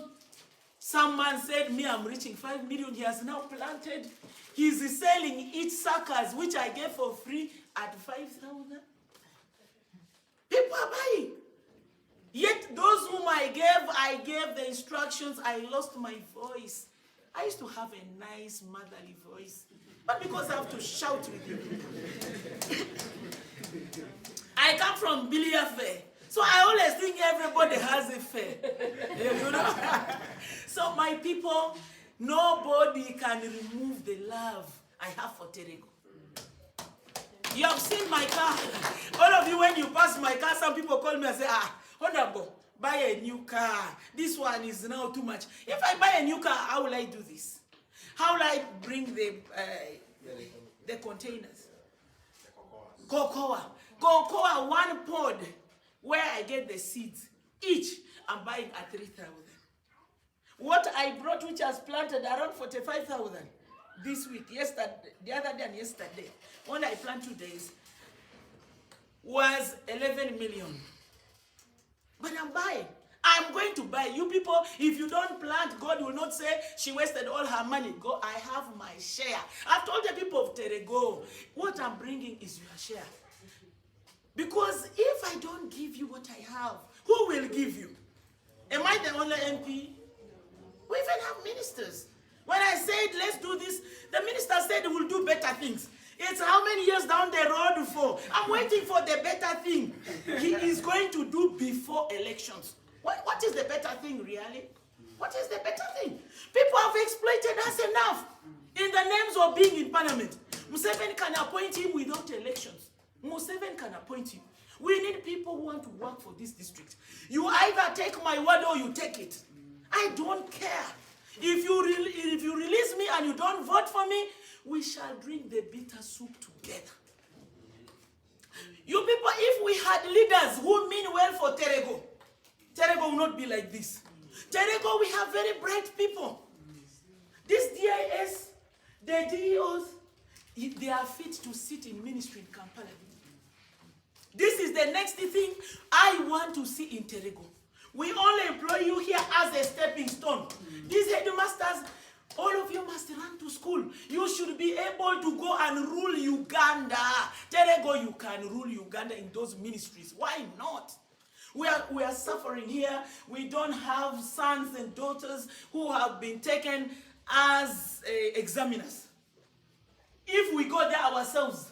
Someone said, me, I'm reaching 5 million. He has now planted. He's selling each suckers, which I gave for free at 5,000. People are buying. Yet those whom I gave the instructions, I lost my voice. I used to have a nice motherly voice. But because I have to shout with you. I come from Biliafe. So I always think everybody has a fair. You know? So my people, nobody can remove the love I have for Terego. You have seen my car. All of you, when you pass my car, some people call me and say, Honorable, buy a new car. This one is now too much. If I buy a new car, how will I do this? How will I bring the containers? Cocoa. Cocoa, 1 pod. Where I get the seeds, each I'm buying at 3,000. What I brought, which has planted around 45,000 this week, yesterday, the other day and yesterday, when I planted 2 days, was 11 million. But I'm buying. I'm going to buy. You people, if you don't plant, God will not say she wasted all her money. Go, I have my share. I've told the people of Terego, what I'm bringing is your share. Because if I don't give you what I have, who will give you? Am I the only MP? We even have ministers. When I said, let's do this, the minister said we'll do better things. It's how many years down the road for? I'm waiting for the better thing he is going to do before elections. What is the better thing, really? What is the better thing? People have exploited us enough in the names of being in parliament. Museveni can appoint him without elections. Museveni can appoint him. We need people who want to work for this district. You either take my word or you take it. I don't care. If you release me and you don't vote for me, we shall drink the bitter soup together. You people, if we had leaders who mean well for Terego, Terego will not be like this. Terego, we have very bright people. This DIS, the DEOs, they are fit to sit in ministry in Kampala. This is the next thing I want to see in Terego. We only employ you here as a stepping stone. These headmasters, all of you must run to school. You should be able to go and rule Uganda. Terego, you can rule Uganda in those ministries. Why not? We are suffering here. We don't have sons and daughters who have been taken as examiners. If we go there ourselves,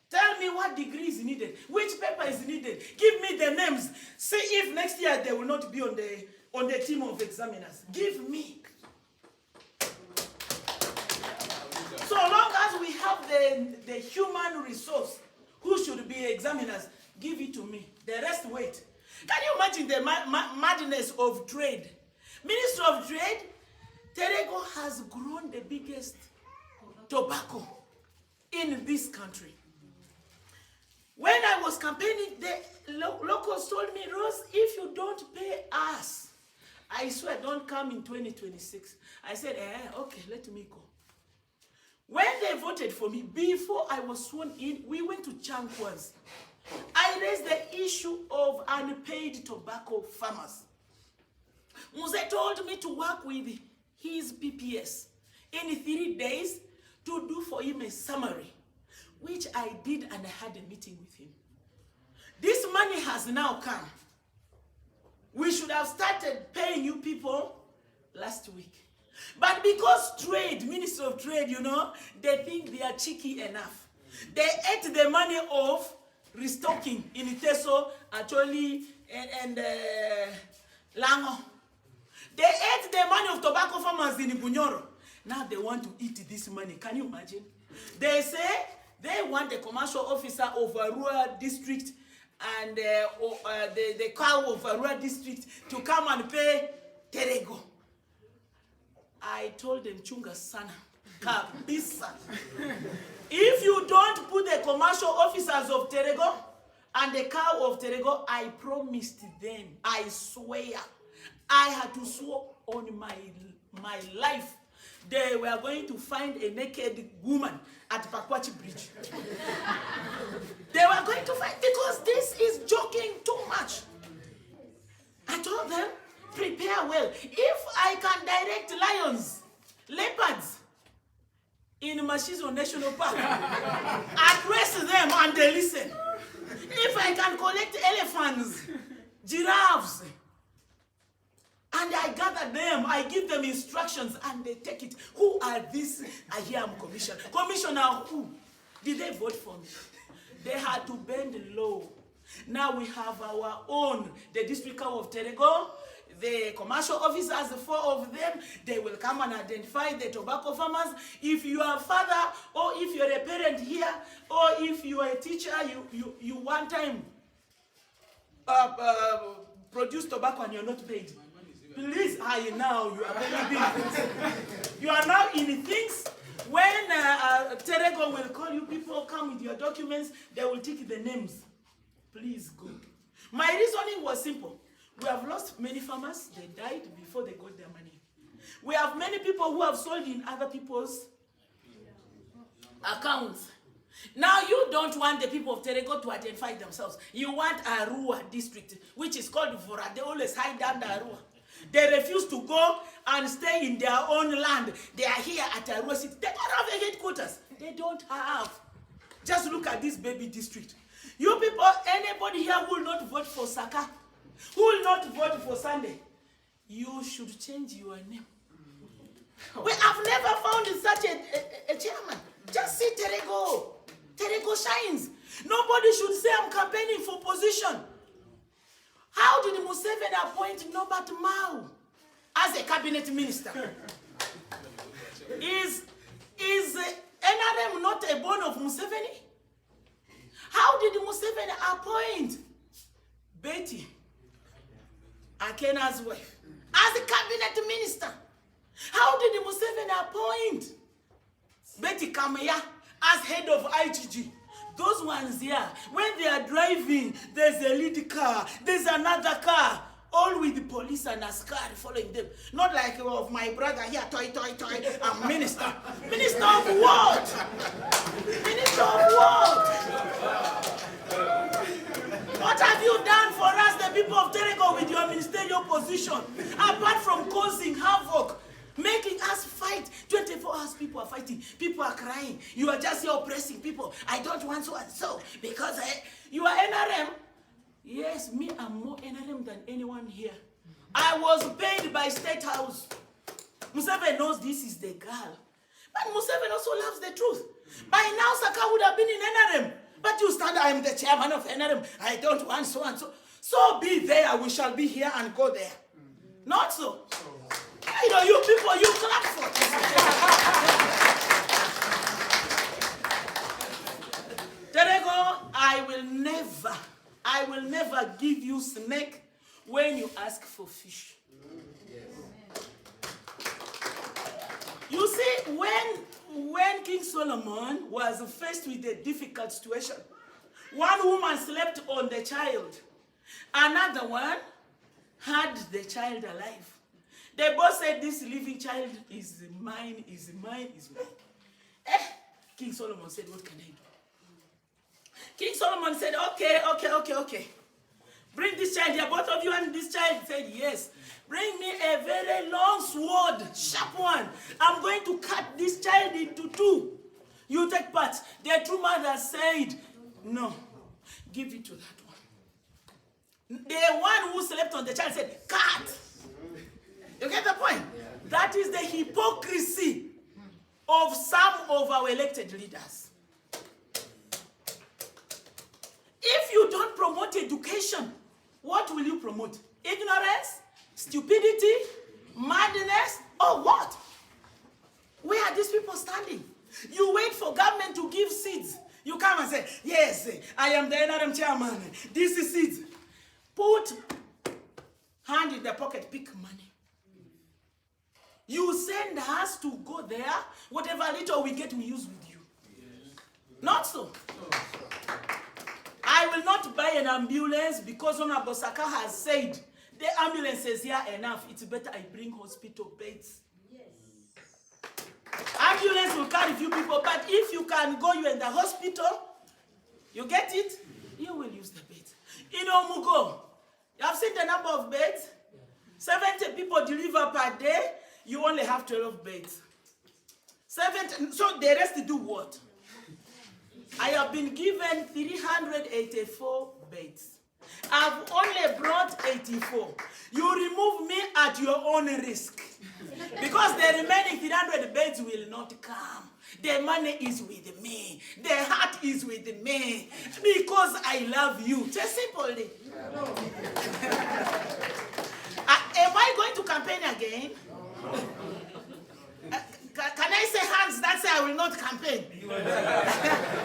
tell me what degree is needed, which paper is needed. Give me the names. See if next year they will not be on the team of examiners. Give me. So long as we have the human resource who should be examiners, give it to me. The rest, wait. Can you imagine the madness of trade? Minister of Trade, Terego has grown the biggest tobacco in this country. When I was campaigning, the locals told me, Rose, if you don't pay us, I swear, don't come in 2026. I said, okay, let me go. When they voted for me, before I was sworn in, we went to Chankwas. I raised the issue of unpaid tobacco farmers. Muse told me to work with his PPS in 3 days to do for him a summary, which I did, and I had a meeting with him. This money has now come. We should have started paying you people last week. But because trade, Minister of Trade, you know, they think they are cheeky enough. They ate the money of restocking in Iteso, Acholi, and Lango. They ate the money of tobacco farmers in Bunyoro. Now they want to eat this money. Can you imagine? They say they want the commercial officer of Arua district and the cow of Arua district to come and pay Terego. I told them, Chunga sana, kabisa. If you don't put the commercial officers of Terego and the cow of Terego, I promised them, I swear, I had to swear on my life, they were going to find a naked woman at Pakwachi Bridge. They were going to find, because this is joking too much. I told them, prepare well. If I can direct lions, leopards in Mashizo National Park, address them and they listen. If I can collect elephants, giraffes, and I gather them, I give them instructions, and they take it. Who are these? I hear I'm commissioner. Commissioner who? Did they vote for me? They had to bend low. Now we have our own, the district cow of Terego, the commercial officers, 4 of them, they will come and identify the tobacco farmers. If you are a father, or if you're a parent here, or if you are a teacher, you one time produce tobacco and you're not paid. Please, now you are very big. You are now in things. When Terego will call you, people come with your documents, they will take the names. Please go. My reasoning was simple. We have lost many farmers. They died before they got their money. We have many people who have sold in other people's accounts. Now you don't want the people of Terego to identify themselves. You want Arua district, which is called Vora. They always hide under Arua. They refuse to go and stay in their own land. They are here at Arua City. They don't have a headquarters. They don't have. Just look at this baby district. You people, anybody here who will not vote for Saka, who will not vote for Sunday, you should change your name. We have never found such a chairman. Just see Terego. Terego shines. Nobody should say I'm campaigning for position. How did Museveni appoint Norbert Mao as a cabinet minister? Is NRM not a bone of Museveni? How did Museveni appoint Betty, Akena's wife, as a cabinet minister? How did Museveni appoint Betty Kamaya as head of IGG? Those ones here, when they are driving, there's a lead car, there's another car, all with the police and askari following them. Not like of my brother here, toy, I'm minister. Minister of what? Minister of what? What have you done for us, the people of Terego, with your ministerial position? Apart from causing havoc, making us fight 24 hours, people are fighting, people are crying. You are just here oppressing people. I don't want so and so because you are NRM. Yes, me, I'm more NRM than anyone here. I was paid by State House. Museveni knows this is the girl. But Museveni also loves the truth. By now, Saka would have been in NRM. But you stand, I am the chairman of NRM. I don't want so and so. So be there, we shall be here and go there. Not so. You know, you people, you clap for this. Terego, I will never give you snake when you ask for fish. You see, when King Solomon was faced with a difficult situation, one woman slept on the child, another one had the child alive. They both said, this living child is mine, is mine, is mine. King Solomon said, what can I do? King Solomon said, okay. Bring this child here, both of you, and this child said, yes. Bring me a very long sword, sharp one. I'm going to cut this child into two. You take part. The true mother said, no, give it to that one. The one who slept on the child said, cut. You get the point? Yeah. That is the hypocrisy of some of our elected leaders. If you don't promote education, what will you promote? Ignorance, stupidity, madness, or what? Where are these people standing? You wait for government to give seeds. You come and say, yes, I am the NRM chairman. This is seeds. Put hand in the pocket, pick money. You send us to go there, whatever little we get, we use with you. Yes. Not so. I will not buy an ambulance because Honorable Saka has said the ambulance is here enough. It's better I bring hospital beds. Yes. Ambulance will carry few people, but if you can go, you're in the hospital, you get it, you will use the beds. In Omugo, you have seen the number of beds? 70 people deliver per day. You only have 12 beds. 70, so the rest do what? I have been given 384 beds. I've only brought 84. You remove me at your own risk. Because the remaining 300 beds will not come. The money is with me. The heart is with me. Because I love you. Just simply. Am I going to campaign again? Can I say hands that say I will not campaign?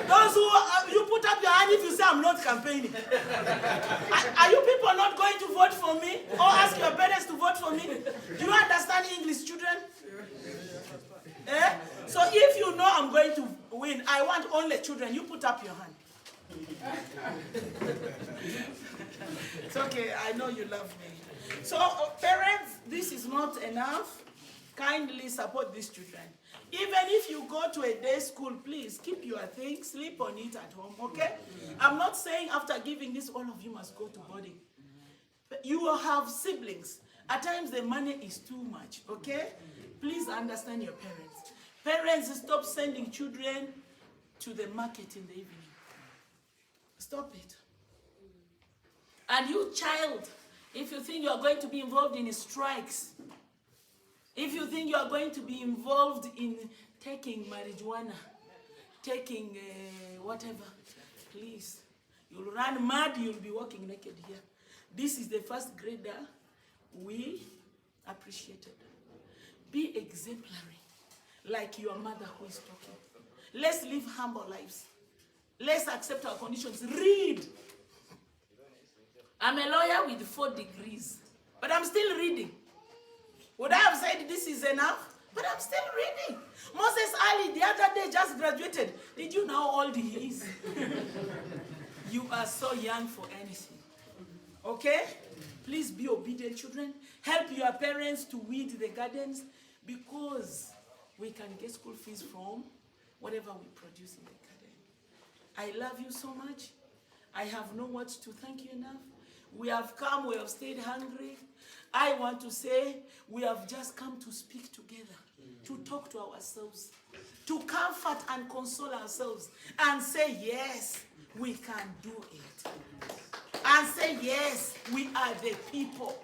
Those who, you put up your hand if you say I'm not campaigning. Are you people not going to vote for me? Or ask your parents to vote for me? Do you understand English, children? So if you know I'm going to win, I want only children. You put up your hand. It's okay, I know you love me. So parents, this is not enough. Kindly support these children. Even if you go to a day school, please keep your things, sleep on it at home, okay? I'm not saying after giving this, all of you must go to boarding. You will have siblings. At times the money is too much, okay? Please understand your parents. Parents, stop sending children to the market in the evening. Stop it. And you child, if you think you are going to be involved in strikes, if you think you are going to be involved in taking marijuana, taking whatever. Please, you'll run mad, you'll be walking naked here. This is the first grader. We appreciate it. Be exemplary, like your mother who is talking. Let's live humble lives. Let's accept our conditions. Read. I'm a lawyer with 4 degrees, but I'm still reading. Would I have said this is enough? But I'm still reading. Moses Ali the other day just graduated. Did you know how old he is? You are so young for anything. Okay? Please be obedient, children. Help your parents to weed the gardens, because we can get school fees from whatever we produce in the garden. I love you so much. I have no words to thank you enough. We have come, we have stayed hungry. I want to say we have just come to speak together, to talk to ourselves, to comfort and console ourselves, and say, yes, we can do it. And say, yes, we are the people.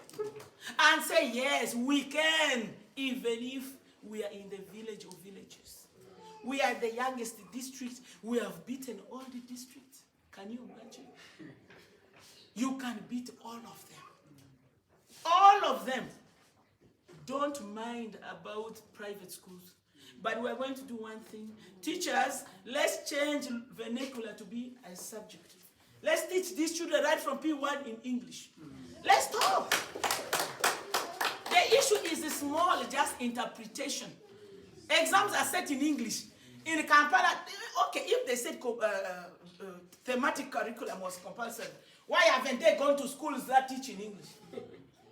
And say, yes, we can, even if we are in the village or villages. We are the youngest district. We have beaten all the districts. Can you imagine? You can beat all of them. All of them. Don't mind about private schools. But we're going to do one thing. Teachers, let's change vernacular to be a subject. Let's teach these children right from P1 in English. Let's talk. The issue is small, just interpretation. Exams are set in English. In Kampala, okay, if they said thematic curriculum was compulsory, why haven't they gone to schools that teach in English?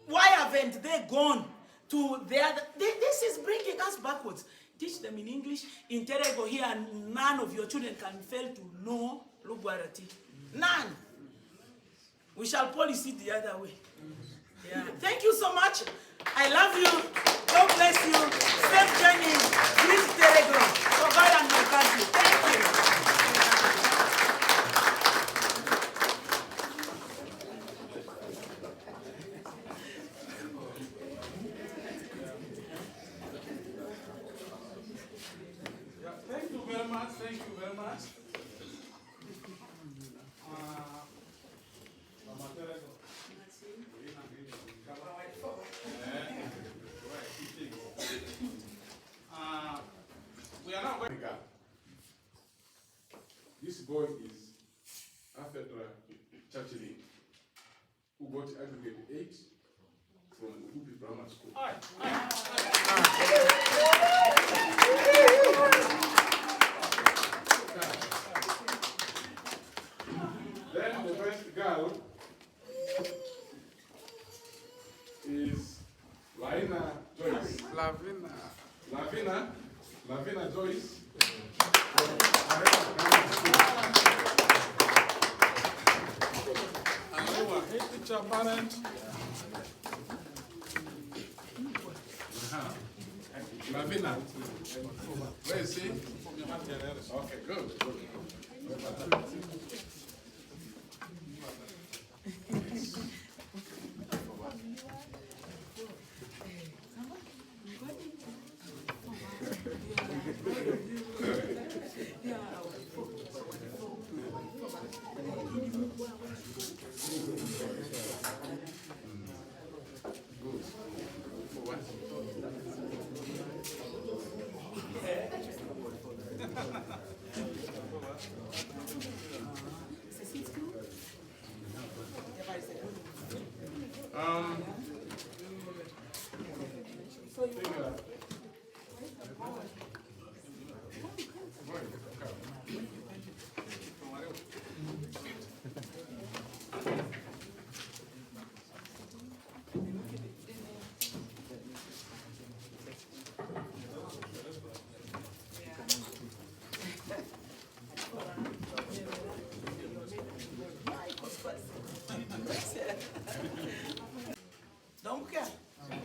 Why haven't they gone to the other? This is bringing us backwards. Teach them in English. In Terego here, none of your children can fail to know Lugwarati. None. We shall polish it the other way. Yeah. Thank you so much. I love you. God bless you. Safe journey. Greet Terego. For God and my country. Thank you. Thank you very much. Thank you very much. We are now going. This boy is Afetra Chachili, who got aggregate 8 from Upi Grammar School. Then the first girl is Laina Joyce. Lavina Joyce. And our head teacher parent. Lavina. Where is she? Okay, good.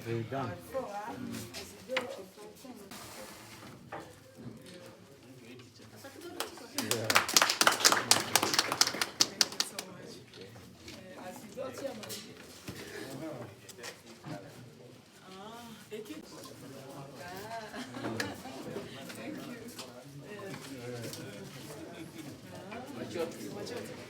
Very done. Thank you. children.